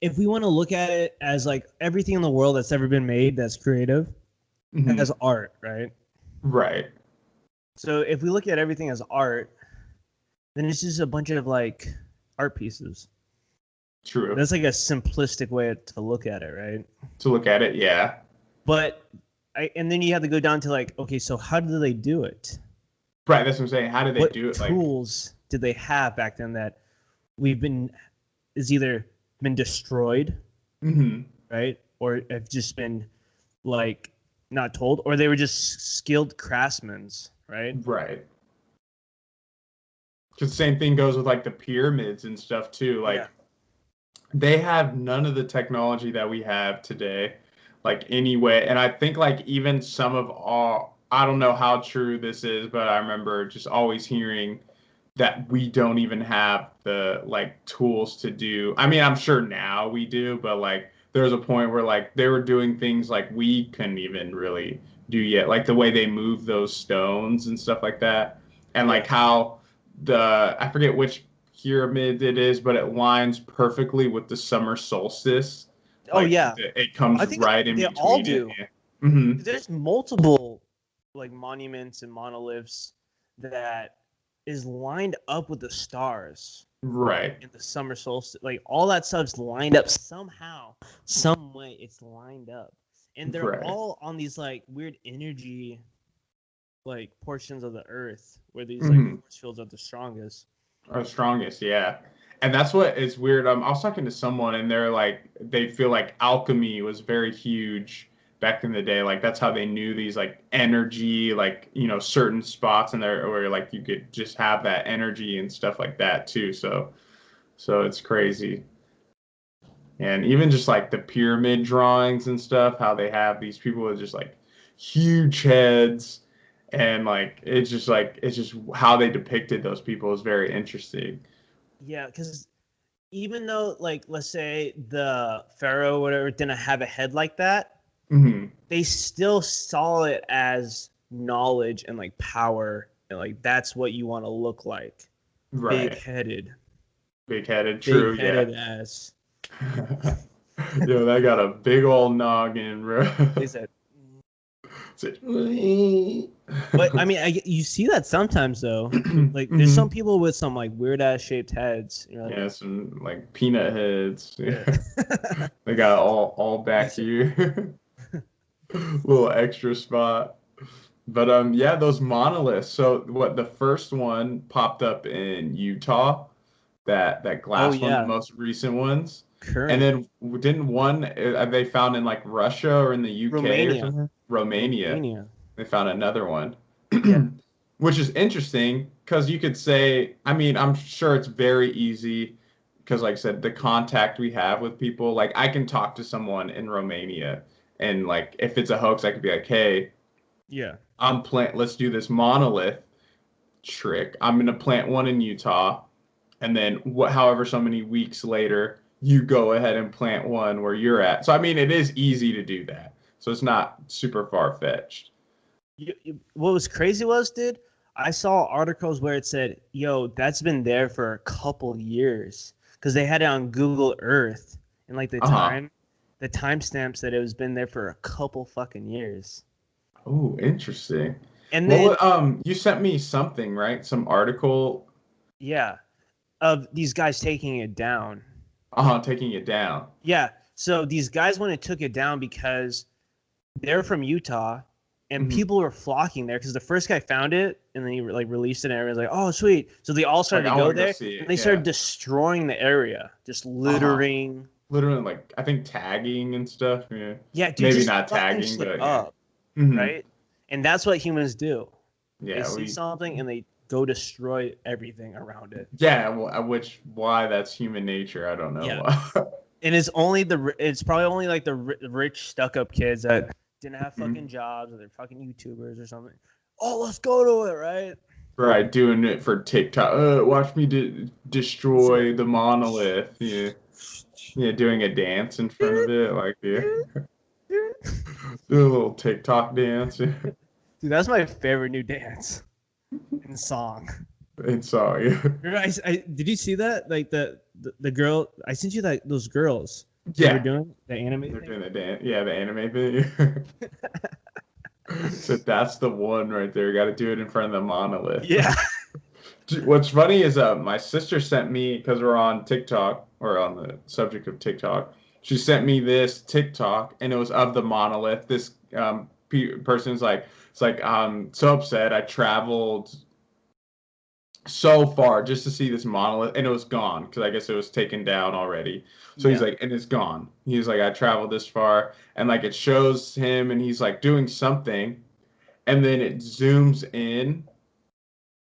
if we want to look at it as like everything in the world that's ever been made that's creative Mhm. as art, right? Right. So if we look at everything as art, then it's just a bunch of like art pieces. True. That's like a simplistic way to look at it, right? To look at it, yeah. But and then you have to go down to like, okay, so how did they do it? Right, that's what I'm saying. How did they do What it? Like, tools did they have back then that we've been is either been destroyed, right, or have just been like not told, or they were just skilled craftsmen, right? right. Because the same thing goes with like the pyramids and stuff too. Yeah. Like, they have none of the technology that we have today, like anyway. And I think like even some of all, I don't know how true this is, but I remember just always hearing that we don't even have the like tools to do. I mean, I'm sure now we do, but like there was a point where like they were doing things like we couldn't even really do yet, like the way they move those stones and stuff like that, and like how I forget which pyramid it is, but it lines perfectly with the summer solstice. Oh Like yeah, it comes I think right in they all between it. do. Yeah. Mm-hmm. There's multiple like monuments and monoliths that is lined up with the stars Right. in the summer solstice. Like all that stuff's lined up somehow, some way. It's lined up, and they're Right. all on these like weird energy, like portions of the earth where these like force fields are the strongest. Our strongest, yeah. And that's what is weird. I was talking to someone and they're like, they feel like alchemy was very huge back in the day. Like that's how they knew these like energy, like, certain spots in there where like you could just have that energy and stuff like that too. So it's crazy. And even just like the pyramid drawings and stuff, how they have these people with just like huge heads, and it's just how they depicted those people is very interesting. Yeah, because even though like let's say the pharaoh or whatever didn't have a head like that, they still saw it as knowledge and like power, and like that's what you want to look like. Right. Big-headed. Big-headed, true, Big-headed yeah. ass. Yo, that got a big old noggin, bro. They said. But But I mean, you see that sometimes though. Like, there's some people with some like weird ass shaped heads. You know, yeah, some like peanut heads. yeah. They got all back here. Little extra spot. But yeah, those monoliths. So what the first one popped up in Utah, that glass one, the most recent ones. Current. And then didn't one they found in like Russia or in the UK or something? Romania. They found another one. Yeah. Which is interesting because you could say, I mean, I'm sure it's very easy because, like I said, the contact we have with people, like I can talk to someone in Romania, and like if it's a hoax, I could be like, hey, Yeah. let's do this monolith trick. I'm gonna plant one in Utah, and then however so many weeks later, you go ahead and plant one where you're at. So I mean, it is easy to do that. So it's not super far fetched. What was crazy was, dude, I saw articles where it said, yo, that's been there for a couple years because they had it on Google Earth and like the timestamps that it was been there for a couple fucking years. Oh, interesting. And then you sent me something, right? Some article. Yeah, of these guys taking it down. Taking it down. Yeah. So these guys went and took it down because they're from Utah, and people were flocking there because the first guy found it, and then he like released it, and everyone's like, "Oh, sweet!" So they all started to go there, and they started destroying the area, just littering. Literally, like I think tagging and stuff. Yeah. Yeah, dude, maybe just not tagging, but up, right? And that's what humans do. Yeah, they see something and they go destroy everything around it. Yeah, why that's human nature, I don't know. Yeah. And it's probably only like the rich stuck up kids that didn't have fucking jobs, or they're fucking YouTubers or something. Oh, let's go to it, right? Right, doing it for TikTok. Watch me destroy the monolith. Yeah, yeah, doing a dance in front of it, like do a little TikTok dance. Dude, that's my favorite new dance and song. And song, yeah. Did you see that? Like the girl, I sent you those girls. Yeah. They were doing the anime They're thing. doing the dance. Yeah, the anime thing. So that's the one right there. Got to do it in front of the monolith. Yeah. What's funny is my sister sent me, because we're on TikTok, or on the subject of TikTok, she sent me this TikTok, and it was of the monolith. This person's like, it's like, I'm so upset. I traveled so far just to see this monolith, and it was gone because I guess it was taken down already. So he's Yeah. like, and it's gone. He's like, I traveled this far, and like it shows him, and he's like doing something, and then it zooms in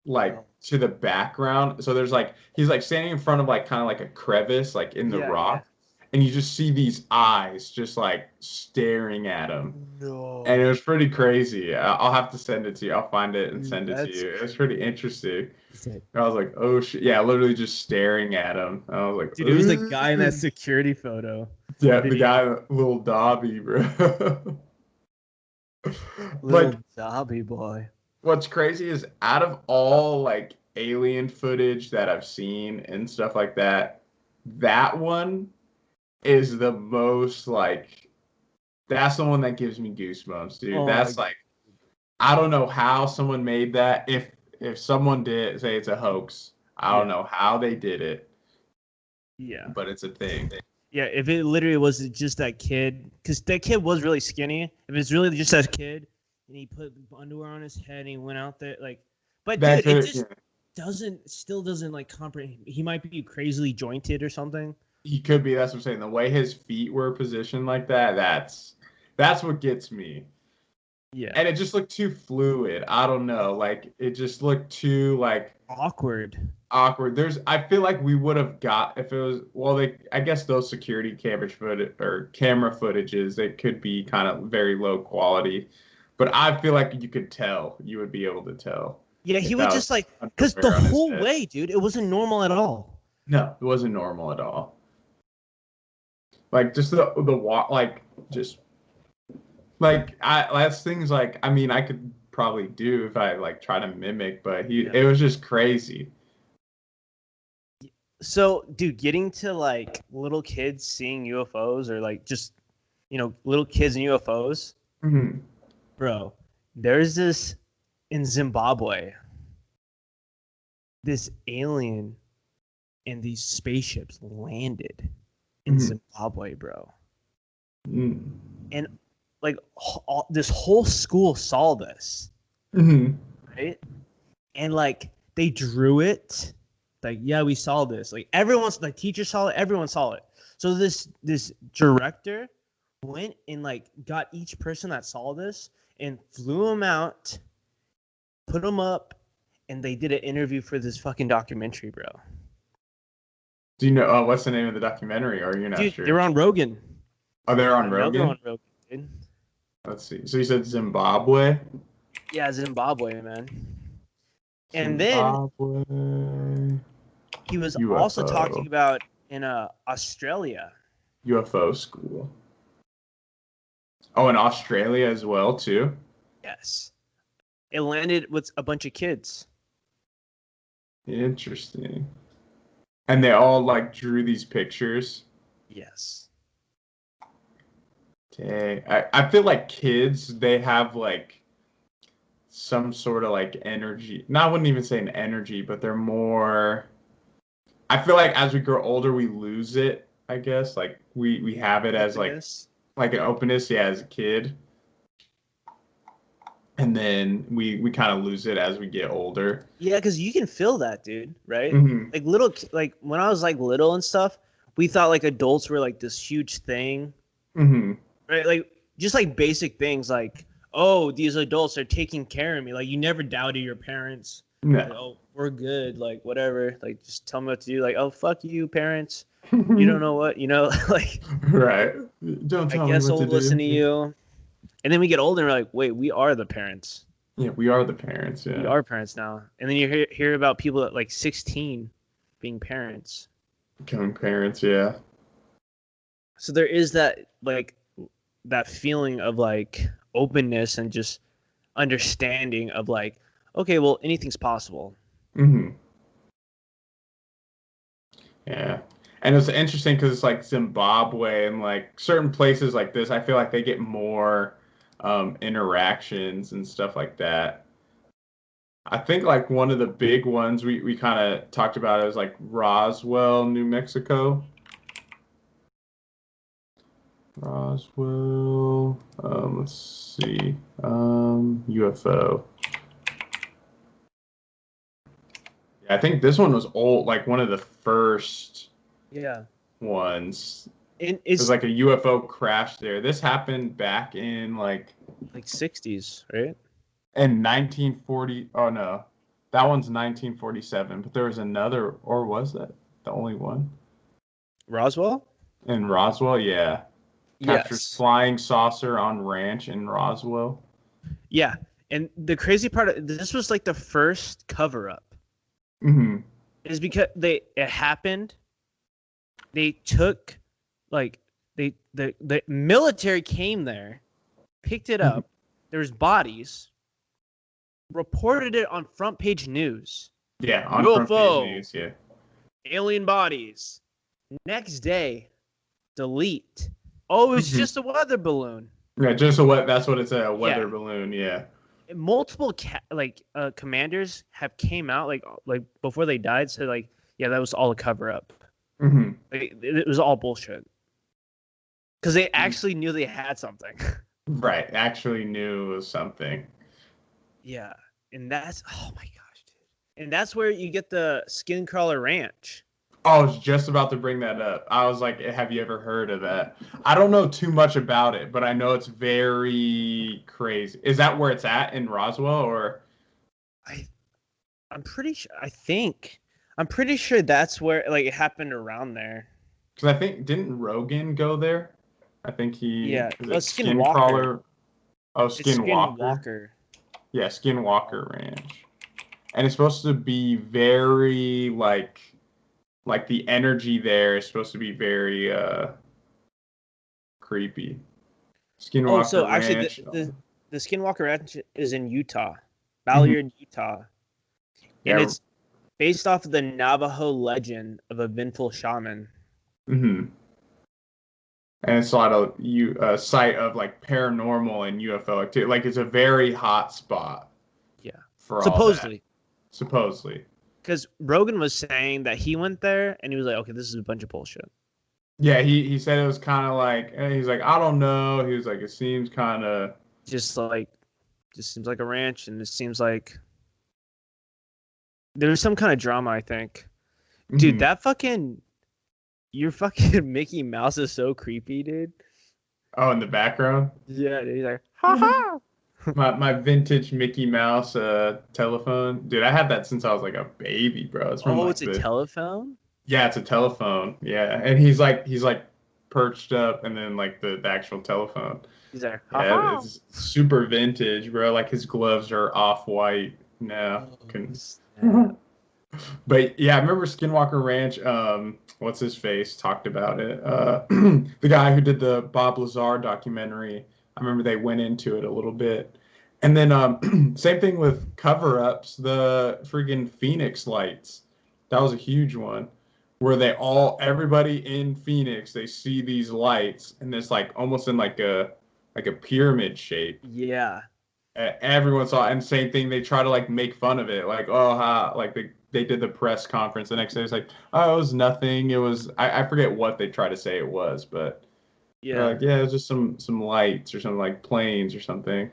like Oh. to the background. So there's like he's like standing in front of like kind of like a crevice like in the Yeah, yeah. rock, and you just see these eyes just like staring at him. And it No. was pretty crazy. I'll have to send it to you. I'll find it and Dude, send it to that's you. It was pretty interesting. crazy. I was like, oh shit. Yeah, literally just staring at him. I was like, Dude, it was the guy in that "Ugh." security photo Yeah, the video. guy, little Dobby, bro. Like, Little Dobby boy. what's crazy is out of all like alien footage that I've seen and stuff like that, that one is the most like that's the one that gives me goosebumps, dude. Oh my That's like I don't know how someone made that. If someone did say it's a hoax, I don't yeah. know how they did it, Yeah. but it's a thing. Yeah, if it literally was just that kid, because that kid was really skinny. If it's really just that kid, and he put underwear on his head and he went out there, like, but dude, That's it it. Yeah. just still doesn't like comprehend. He might be crazily jointed or something. He could be. That's what I'm saying. The way his feet were positioned like that, that's what gets me. Yeah, And it just looked too fluid. I don't know. Like it just looked too like awkward. awkward. I feel like we would have got if it was well they I guess those security camera footage or camera footages they could be kind of very low quality. But I feel like you could tell. You would be able to tell Yeah, he if would that was just like, because the underwear on his whole head. way, dude, it wasn't normal at all. No, it wasn't normal at all. Like just the walk like just like I that's things like I mean I could probably do if I like try to mimic, but Yeah. it was just crazy. So, dude, getting to like little kids seeing UFOs or like just little kids and UFOs, Mhm. bro. There's this in Zimbabwe, this alien and these spaceships landed in Mhm. Zimbabwe, bro. Mhm. And like this whole school saw this, Mhm. right? And like they drew it. Like, yeah, we saw this. Like everyone's like teachers saw it, everyone saw it. So this director went and like got each person that saw this and flew them out, put them up, and they did an interview for this fucking documentary, bro. Do you know what's the name of the documentary? Or you're not Dude, they sure? were on Rogan. Oh, they're on I know they're on Rogan. Rogan, dude. Let's see. So you said Zimbabwe. Yeah, Zimbabwe, man. And then Zimbabwe he was also UFO talking about in Australia. UFO school. Oh, in Australia as well too. Yes, it landed with a bunch of kids. Interesting. And they all like drew these pictures. Yes. Dang. I feel like kids, they have like some sort of like energy. No, I wouldn't even say an energy, but they're more. I feel like as we grow older, we lose it, I guess. Like we have it as Openness. like an openness, yeah, as a kid. And then we kind of lose it as we get older. Yeah, because you can feel that, dude. Right? Hmm. Like like when I was like little and stuff, we thought like adults were like this huge thing, Hmm. right? Like just like basic things, like oh, these adults are taking care of me. Like you never doubted your parents. Like No. oh, we're good. Like whatever. Like just tell me what to do. Like oh, fuck you, parents. You don't know what like. Right. Don't I tell me guess what to I'll listen to do. you. And then we get older and we're like, wait, we are the parents. Yeah, we are the parents, We yeah. are parents now. And then you hear about people at like 16 being parents. Becoming parents, yeah. So there is that like that feeling of like openness and just understanding of like, okay, well, anything's possible. Hmm. Yeah. And it's interesting because it's like Zimbabwe and like certain places like this, I feel like they get more interactions and stuff like that. I think like one of the big ones we kind of talked about is like Roswell, New Mexico. Roswell. Let's see. UFO. Yeah, I think this one was old, like one of the first Yeah. ones. And It was it's like a UFO crash there. This happened back in like 60s, right? in 1940. Oh no, that one's 1947. But there was another, or was that the only one Roswell? in Roswell? Yeah, captures Yes. flying saucer on ranch in Roswell. Yeah. And the crazy part of this was like the first cover up. Hmm. Is because it happened. They took like the military came there, picked it up. There was bodies, reported it on front page news. Yeah, on front page UFO, news. Yeah. alien bodies. Next day, delete. Oh, it was Hmm. just a weather balloon. Yeah, just a what? That's what it's a weather Yeah. balloon. Yeah. Multiple commanders have came out like before they died, so like yeah, that was all a cover up. Hmm. Like, it was all bullshit because they actually knew they had something. Right. Actually knew it was something. Yeah, and that's oh my gosh, dude, and that's where you get the Skin Crawler Ranch. I was just about to bring that up. I was like, have you ever heard of that? I don't know too much about it, but I know it's very crazy. Is that where it's at in Roswell or? I I'm pretty sure. I'm pretty sure that's where like it happened around there. Because I think, didn't Rogan go there? I think Yeah, is well, it Skinwalker. Skincrawler? Oh, It's Skinwalker. Skinwalker. Yeah, Skinwalker Ranch. And it's supposed to be very like the energy there is supposed to be very creepy. Oh, so Skinwalker actually, Ranch. the Skinwalker Ranch is in Utah, Mhm. Ballard, Utah, and Yeah. it's based off of the Navajo legend of a vengeful shaman. Hmm. And it's a lot of site of like paranormal and UFO activity. Like it's a very hot spot Yeah, for all that, supposedly, supposedly. because Rogan was saying that he went there and he was like, okay, this is a bunch of bullshit. Yeah, he said it was kind of like he's like I don't know. He was like it seems kind of. Just like, just seems like a ranch, and it seems like there's some kind of drama. I think, dude, Mhm. that fucking your fucking Mickey Mouse is so creepy, dude. Oh, in the background, Yeah, dude, he's like, ha ha. my vintage Mickey Mouse telephone, dude. I had that since I was like a baby, bro. It's from Oh, like it's a the telephone. yeah, it's a telephone. Yeah, and he's like perched up, and then like the actual telephone. He's like, ha Yeah, ha. it's super vintage, bro. Like his gloves are off white now. Oh, Can snap. but yeah, I remember Skinwalker Ranch. What's his face talked about it. The guy who did the Bob Lazar documentary. I remember they went into it a little bit. And then same thing with cover-ups, the freaking Phoenix lights. That was a huge one where everybody in Phoenix, they see these lights and it's like almost in like a pyramid shape. Yeah. Everyone saw it, and same thing. They try to like make fun of it, like oh, like they did the press conference the next day. It's like oh, it was nothing. It was I forget what they try to say it was, but they're Yeah. like yeah, it was just some lights or something like planes or something.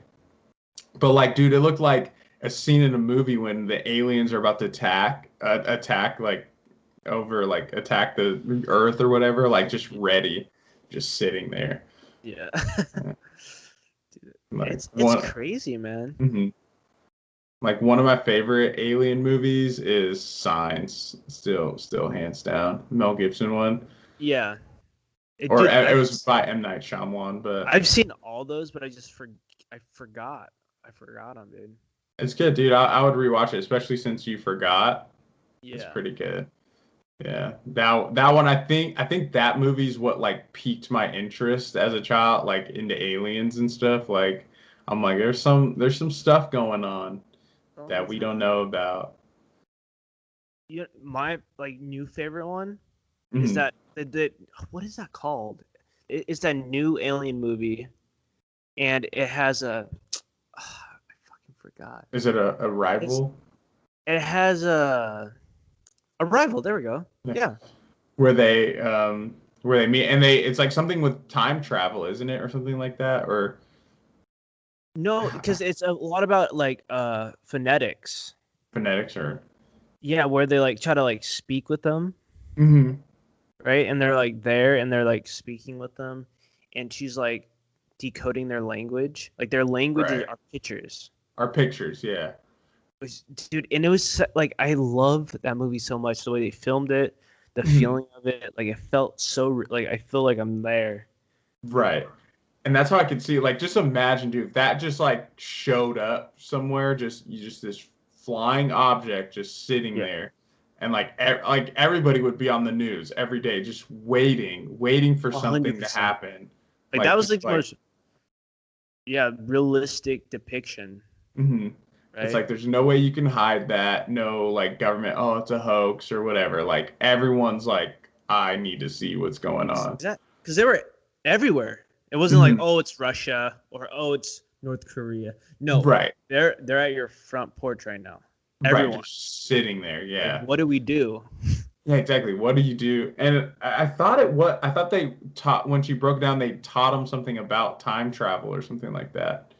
But like, dude, it looked like a scene in a movie when the aliens are about to attack like attack the Earth or whatever, like just ready, just sitting there. Yeah. Uh, Dude, Like it's one. crazy, man. Mhm. Like one of my favorite alien movies is Signs. Still hands down. Mel Gibson one. Yeah. Or Dude, it was by M. Night Shyamalan, but I've seen all those, but I forgot. I forgot them, dude. it's good, dude. I would rewatch it, especially since you forgot. It's Yeah. pretty good. Yeah. That one I think that movie's what like piqued my interest as a child, like into aliens and stuff. Like I'm like there's some stuff going on that we don't know about. My like new favorite one is Mhm. that the what is that called? It's that new Alien movie, and it has I fucking forgot. Is it a It's rival? it has a rival. There we go. Yeah. Yeah. Where they where they meet, and it's like something with time travel, isn't it, or something like that, or No, because it's a lot about like phonetics. phonetics, or Yeah, where they like try to like speak with them, hmm right? And they're like there and they're like speaking with them, and she's like decoding their language. Like their languages right, are pictures. our pictures, yeah. Dude, and it was like I love that movie so much. The way they filmed it, the Mhm. feeling of it, like it felt so like I feel like I'm there. Right. And that's how I could see like just imagine, dude, if that just like showed up somewhere, just this flying object just sitting Yeah, there, and like everybody would be on the news every day, just waiting for hundred something to percent. happen, Like that was like just the like most realistic depiction, hmm it's right? like there's no way you can hide that, no like government, oh, it's a hoax or whatever. Like everyone's like, I need to see what's going on. Exactly, because they were everywhere. It wasn't like, hmm oh, it's Russia or oh, it's North Korea. No, Right. they're at your front porch right now. Right. Everyone. Just sitting there. Like, Yeah. what do we do? Yeah, exactly. What do you do? And I thought I thought they taught when she broke down, they taught them something about time travel or something like that.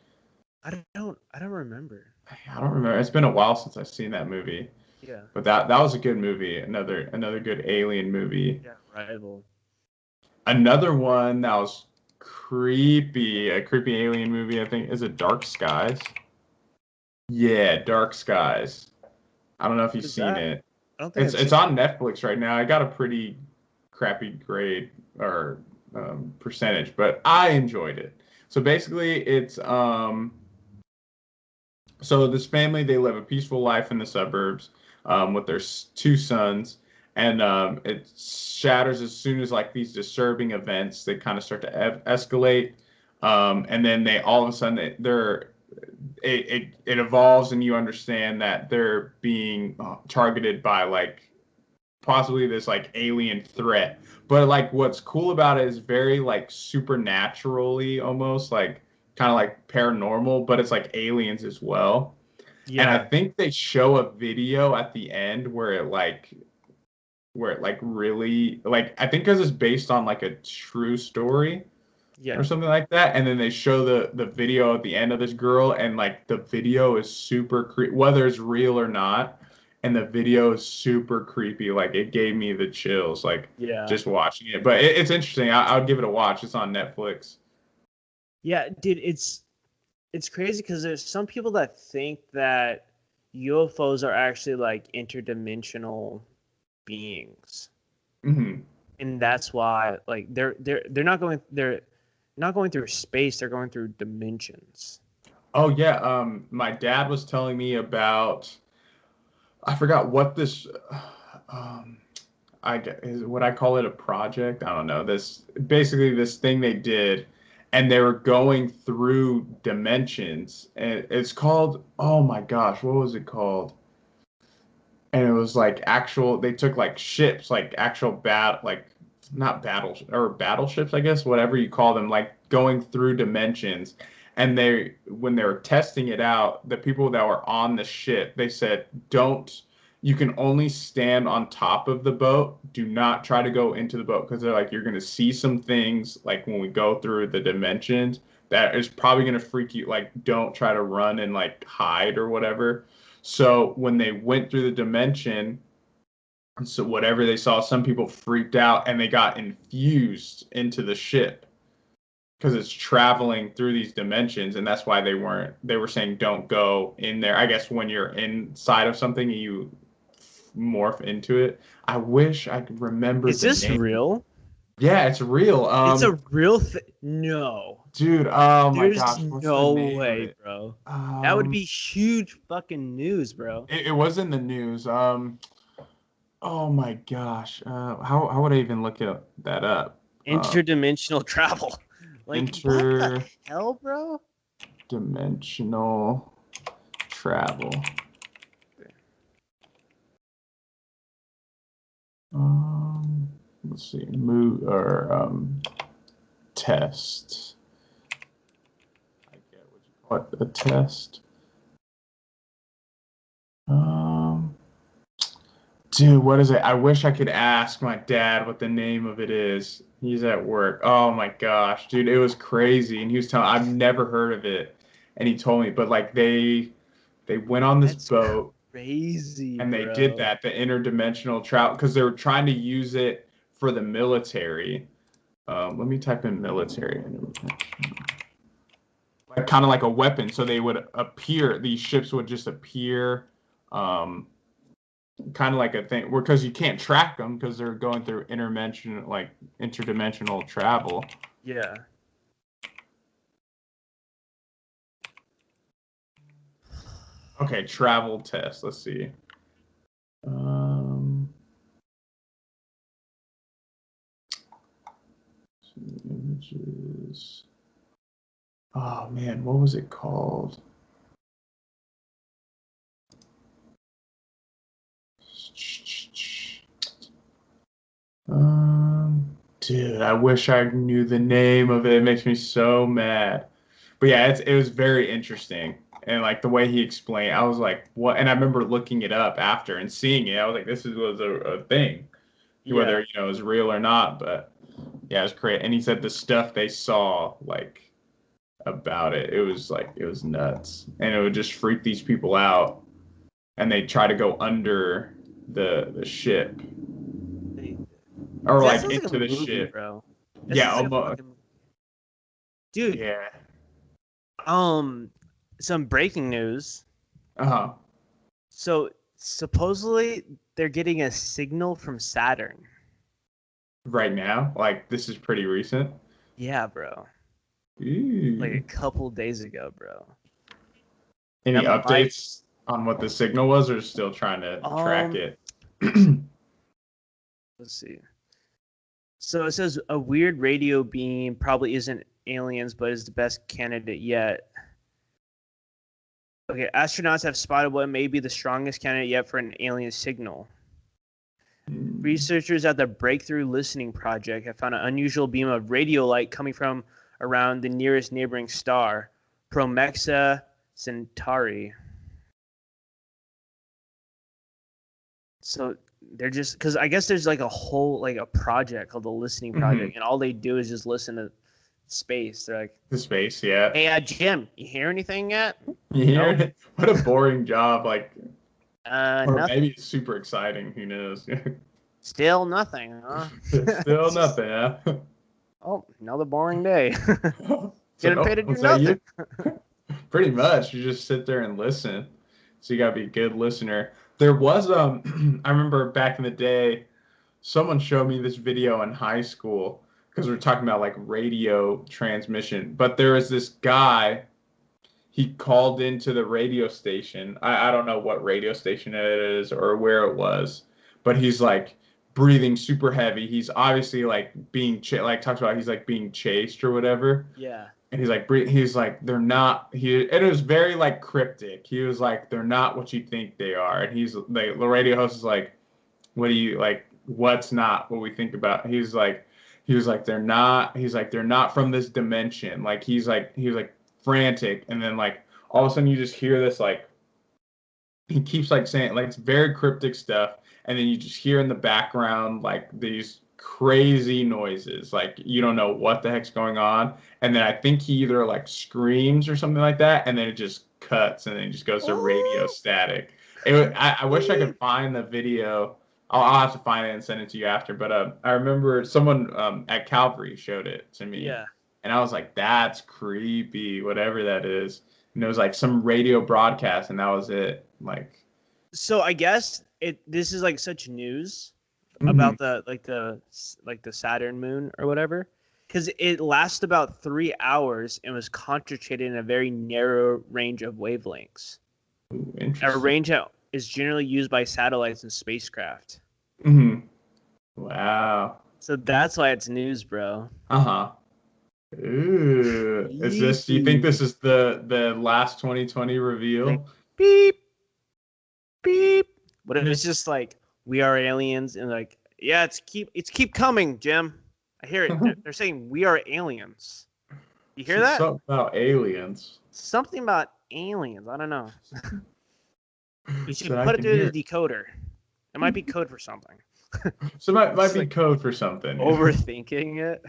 I don't remember. I don't remember. It's been a while since I've seen that movie, Yeah, but that was a good movie. Another good alien movie. yeah, rival. Another one that was creepy, a creepy alien movie, I think, is it Dark Skies? Yeah, Dark Skies. I don't know if What you've is seen that? it. I don't think It's I've seen. it's on Netflix right now. I got a pretty crappy grade or percentage, but I enjoyed it. So basically, it's so this family, they live a peaceful life in the suburbs with their two sons, and it shatters as soon as like these disturbing events they kind of start to escalate, and then they all of a sudden it evolves, and you understand that they're being targeted by like possibly this like alien threat. But like what's cool about it is very like supernaturally almost like kind of like paranormal, but it's like aliens as well. And I Yeah, think they show a video at the end where it like really like I think because it's based on like a true story or yeah, something like that. And then they show the video at the end of this girl, and like the video is super creepy, whether it's real or not. And the video is super creepy. Like it gave me the chills, like yeah, just watching it. But it's interesting. I'll give it a watch. It's on Netflix. yeah, dude. It's crazy because there's some people that think that UFOs are actually like interdimensional beings, hmm and that's why like they're not going through space. They're going through dimensions. Oh yeah. My dad was telling me about. I forgot what this. Um, would I call it a project? I don't know. This basically this thing they did, and they were going through dimensions, and it's called, oh my gosh, what was it called? And it was like actual. They took like ships, like actual like not battleships, I guess, whatever you call them, like going through dimensions. And they when they were testing it out, the people that were on the ship, they said, don't. You can only stand on top of the boat. Do not try to go into the boat because they're like you're gonna see some things like when we go through the dimensions that is probably gonna freak you. Like don't try to run and like hide or whatever. So when they went through the dimension, so whatever they saw, some people freaked out and they got infused into the ship because it's traveling through these dimensions, and that's why they were saying don't go in there. I guess when you're inside of something, you morph into it. I wish I could remember Is the this name. real? Yeah, it's real. It's a real thing. No, Dude, oh my there's gosh, what's the no name of way, it? bro. That would Um, be huge fucking news, bro. it was in the news. Oh my gosh. How would I even look that up? Interdimensional travel. Like, what the hell, bro? Interdimensional travel. Let's see. Move or test. I get what you call it. A test. Um, Dude, what is it? I wish I could ask my dad what the name of it is. He's at work. Oh my gosh, dude, it was crazy. And he was telling, I've never heard of it. And he told me, but like they went on this That's boat crazy, and they did bro. that, the interdimensional travel, because they were trying to use it for the military. Let me type in military. Like kind of like a weapon. So they would appear, these ships would just appear. Um, Kind of like a thing because you can't track them because they're going through interdimensional travel. Yeah. Okay, travel test. Let's see. Um, Images. Oh man, what was it called? Dude, I wish I knew the name of it. It makes me so mad. But yeah, it was very interesting. And like the way he explained, I was like, what? And I remember looking it up after and seeing it. I was like, was a thing, whether, Yeah. it was real or not. But yeah, it was great. And he said the stuff they saw, like about it, it was nuts. And it would just freak these people out. And they try to go under the ship They- or That like sounds like a into the movie, ship. bro. That Yeah, sounds like a almost. fucking dude. Yeah. Um, some breaking news. Uh-huh. So supposedly they're getting a signal from Saturn. Right now, like this is pretty recent. Yeah, bro. Like a Ooh. couple days ago, bro. Any That might updates on what the signal was, or still trying to track um it? let's see. So it says a weird radio beam probably isn't aliens, but is the best candidate yet. Okay, astronauts have spotted what may be the strongest candidate yet for an alien signal. Researchers at the Breakthrough Listening Project have found an unusual beam of radio light coming from around the nearest neighboring star, Promexa Centauri. So they're just because I guess there's like a whole like a project called the Listening Hmm. Project, and all they do is just listen to space. They're like, The space, yeah. "Hey, Jim, you hear anything yet? You hear Nope. it? What a boring job. Like, or maybe Nothing. it's super exciting. Who knows? Still nothing, huh? Still nothing, huh? Oh, another boring day. So, Getting paid oh, to do was that nothing." you? Pretty much. You just sit there and listen. So you gotta be a good listener. There was I remember back in the day, someone showed me this video in high school because we are talking about like radio transmission. But there was this guy, he called into the radio station. I don't know what radio station it is or where it was, but he's like breathing super heavy. He's obviously like like talks about he's like being chased or whatever. Yeah. And he's like they're not he and it was very like cryptic. He was like they're not what you think they are. And he's like the radio host is like, what do you like, what's not what we think about? He was like they're not from this dimension. Like he was like frantic, and then like all of a sudden you just hear this like he keeps like saying like it's very cryptic stuff, and then you just hear in the background like these crazy noises, like you don't know what the heck's going on, and then I think he either like screams or something like that, and then it just cuts, and then it just goes to radio Oh, static. I wish I creepy. could find the video. I'll have to find it and send it to you after. But I remember someone at Calvary showed it to me, Yeah. and I was like, "That's creepy, whatever that is." And it was like some radio broadcast, and that was it. Like, So I guess this is like such news mhm. about the Saturn moon or whatever, because it lasts about 3 hours and was concentrated in a very narrow range of wavelengths. Ooh, A interesting. range that is generally used by satellites and spacecraft. Hmm. Wow. So that's why it's news, bro. Uh-huh. Ooh. Is this? Do you think Creepy. this is the last 2020 Like reveal? beep beep. What if it's just like we are aliens and like yeah, it's keep coming, Jim. I hear it. They're saying we are aliens. You hear that? Something about aliens. Something about aliens. I don't know. You So should I put it can through hear. the decoder. It might be code for something. So it might be like code for something. Overthinking it.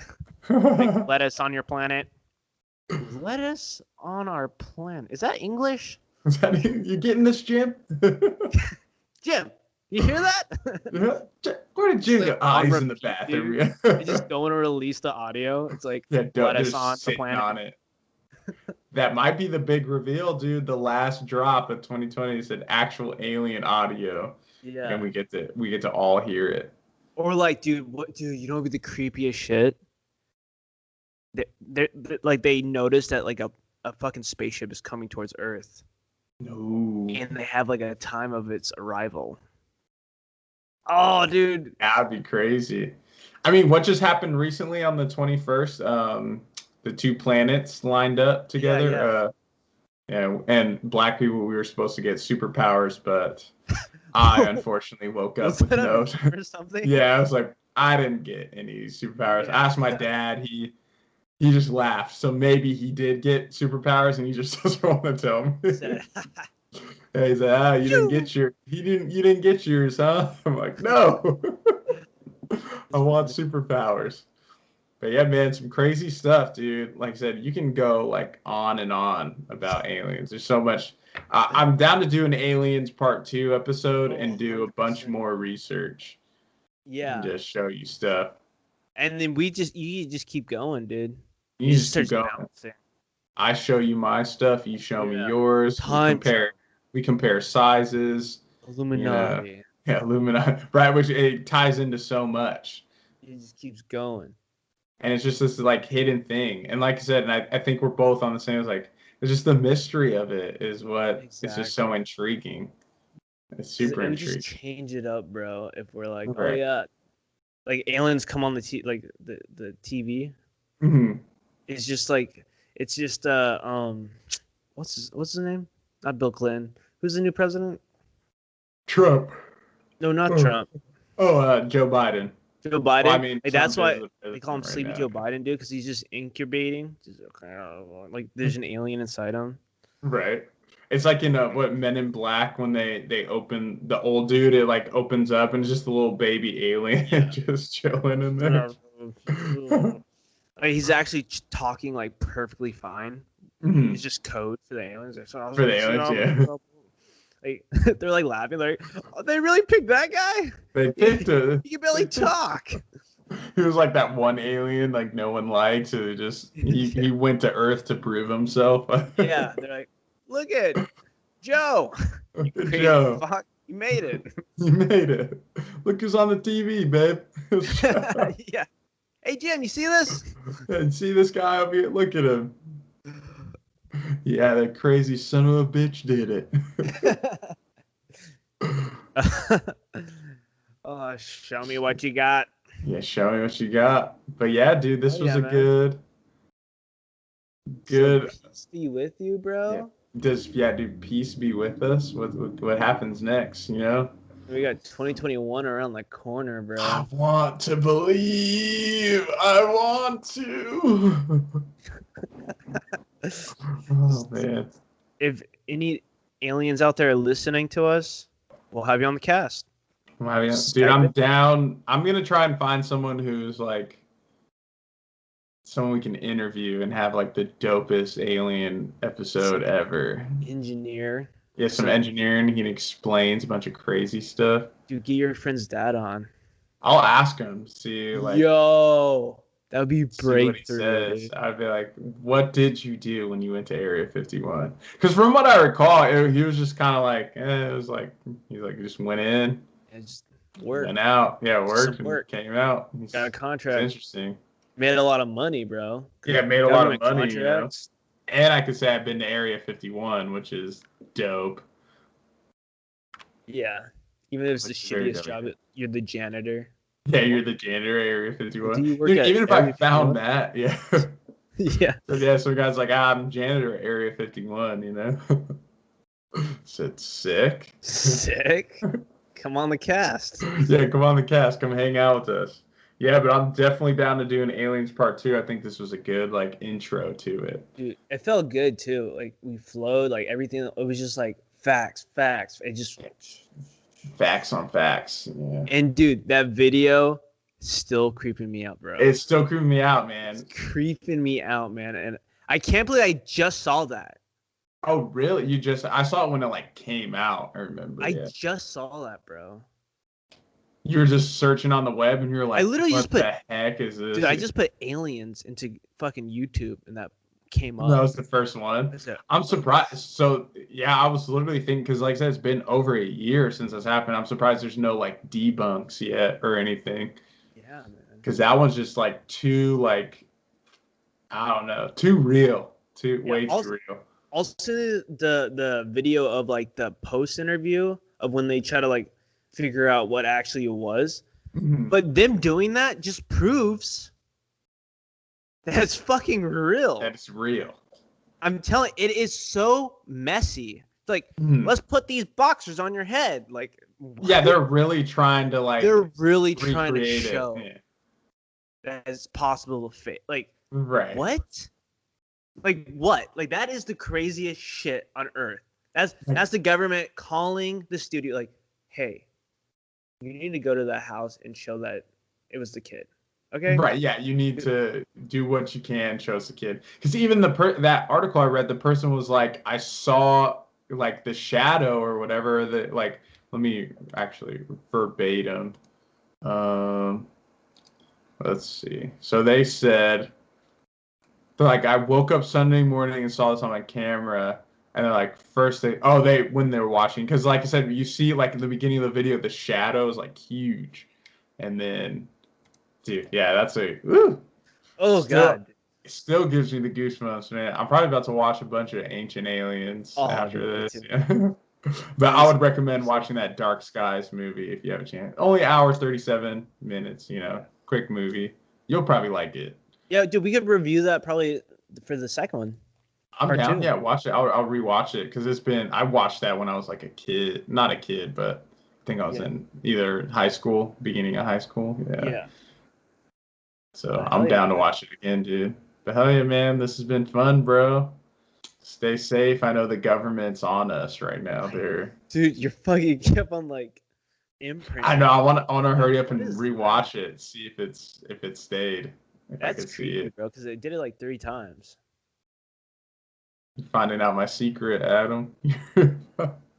Like, lettuce on your planet. Lettuce on our planet. Is that English? Is that you getting this, Jim? Jim, you hear that? Where did Jim go? On He's in the repeat, bathroom. dude. They just go and release the audio. It's like Yeah, lettuce they're on the sitting planet. on it. That might be the big reveal, dude. The last drop of 2020 said actual alien audio, Yeah. and we get to all hear it. Or like, dude, you know what would be the creepiest shit? They noticed that like a fucking spaceship is coming towards Earth. No. And they have like a time of its arrival. Oh, dude. That'd be crazy. I mean, what just happened recently on the 21st? The two planets lined up together. Yeah, and black people, we were supposed to get superpowers, but I unfortunately woke up with no. Or something? Yeah, I was like, I didn't get any superpowers. I asked my dad. He just laughed. So maybe he did get superpowers, and he just doesn't want to tell me. Yeah, he said, you didn't get yours, huh? I'm like, no. I want superpowers. But yeah, man, some crazy stuff, dude. Like I said, you can go like on and on about aliens. There's so much. I'm down to do an Aliens Part 2 episode and do a bunch more research. Yeah. And just show you stuff. And then you just keep going, dude. You just keep going. Bouncing. I show you my stuff. You show me yours. We compare sizes. Illuminati. Yeah, Illuminati. Right, which it ties into so much. It just keeps going. And it's just this like hidden thing. And like I said, and I think we're both on the same. It's like it's just the mystery of it is what is just so intriguing. It's super intriguing. Just change it up, bro. If we're like, oh yeah, like aliens come on the the TV. Mm-hmm. It's just what's his name? Not Bill Clinton. Who's the new president? Trump. No, not Trump. Joe Biden. Joe Biden. Well, I mean, like, that's why they call him Sleepy Joe Biden, dude, because he's just incubating. Just, like there's an alien inside him. Right. It's like in what Men in Black when they open the old dude, it like opens up and it's just a little baby alien just chilling in there. He's actually talking like perfectly fine. Mm-hmm. It's just code for the aliens. For the aliens, yeah. Like, they're like laughing. They're like, oh, they really picked that guy? They picked it. He can barely talk. He was like that one alien like no one likes. So he went to Earth to prove himself. Yeah, they're like, look at Joe. Joe, fuck, you made it. You made it. Look who's on the TV, babe. Yeah. Hey Jim, you see this? And see this guy over here? Look at him. Yeah, that crazy son of a bitch did it. Oh, show me what you got. Yeah, show me what you got. But yeah, dude, this was a good. So peace be with you, bro. Yeah. Dude, peace be with us. What happens next? You know. We got 2021 around the corner, bro. I want to believe. I want to. Oh man! If any aliens out there are listening to us, we'll have you on the cast. Dude, I'm down. I'm gonna try and find someone who's like someone we can interview and have like the dopest alien episode ever. Engineer. Yeah, some engineering. He explains a bunch of crazy stuff. Dude, get your friend's dad on. I'll ask him. See, like, yo. That would be breakthrough. I'd be like, what did you do when you went to Area 51? Because from what I recall, he was just kind of like, it was like, he's like, just went in. And just worked. Went out. Yeah, worked and came out. Got a contract. It's interesting. Made a lot of money, bro. Yeah, made a lot of money, you know? And I could say I've been to Area 51, which is dope. Yeah. Even if it's the shittiest job, you're the janitor. Yeah, you're the janitor at Area 51. Dude, even if I found that, yeah. Yeah. Yeah, some guy's like, I'm janitor at Area 51, you know? Said sick. Sick? Come on the cast. Yeah, come on the cast. Come hang out with us. Yeah, but I'm definitely down to do an Aliens Part 2. I think this was a good, like, intro to it. Dude, it felt good, too. Like, we flowed, like, everything. It was just, like, facts. It just... Facts on facts. Yeah. And dude, that video still creeping me out, bro. It's still creeping me out, It's man. creeping me out, man. And I can't believe I just saw that. Oh, really? I saw it when it like came out. I remember. I Yeah. just saw that, bro. You were just searching on the web and you're I like, literally what just put, the heck is this? dude, I just put aliens into fucking YouTube and that came That up. was the first one. I said, I'm surprised. So yeah, I was literally thinking because, like I said, it's been over a year since this happened. I'm surprised there's no like debunks yet or anything. yeah, man. Because that one's just like too like I don't know, too real, way too real. Also, the video of like the post interview of when they try to like figure out what actually it was, but them doing that just proves that's fucking real. That's real. I'm telling, it is so messy. Like, let's put these boxers on your head. Like, what? Yeah, they're really trying to like. They're really trying to show yeah. that it's possible to fake. Like, right? What? Like what? Like that is the craziest shit on earth. That's the government calling the studio like, hey, you need to go to that house and show that it was the kid. Okay. Right. Yeah. You need to do what you can. Show us the kid. Because even that article I read, the person was like, I saw like the shadow or whatever. That like, let me actually verbatim. Let's see. So they said. Like I woke up Sunday morning and saw this on my camera, and then like when they were watching, because like I said, you see like in the beginning of the video the shadow is like huge, and then, dude, yeah, that's God, it still gives me the goosebumps, man. I'm probably about to watch a bunch of Ancient Aliens after this. Yeah. But I would recommend watching that Dark Skies movie if you have a chance. Only hours 37 minutes, quick movie. You'll probably like it. Yeah, dude, we could review that probably for the second one. I'm down. Yeah, watch it. I'll rewatch it because I watched that when I was like a kid, not a kid, but I think I was in either high school, beginning of high school. Yeah. So I'm down to watch it again, dude. But hell yeah, man, this has been fun, bro. Stay safe. I know the government's on us right now. Dude, you're fucking kept on like imprinting. I know. I want to hurry up and rewatch it, see if it stayed. If That's I could creepy, see it, bro, because they did it like 3 times. Finding out my secret, Adam.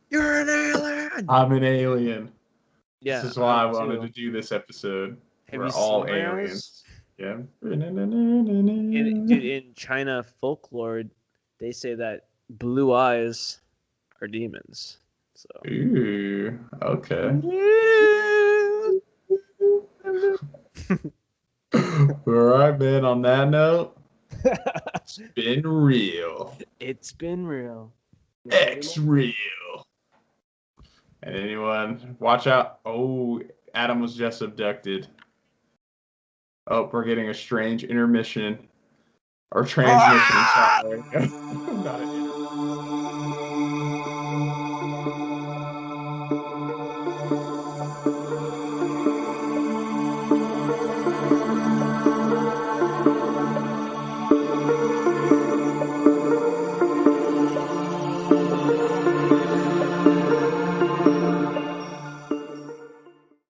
You're an alien. I'm an alien. Yeah, this is why I wanted to do this episode. We're all aliens. Yeah. In China folklore, they say that blue eyes are demons. So. Ooh, okay. All right, man. On that note, it's been real. It's been real. X real. And anyone, watch out. Oh, Adam was just abducted. Oh, we're getting a strange intermission. Or transmission, sorry. Not an intermission.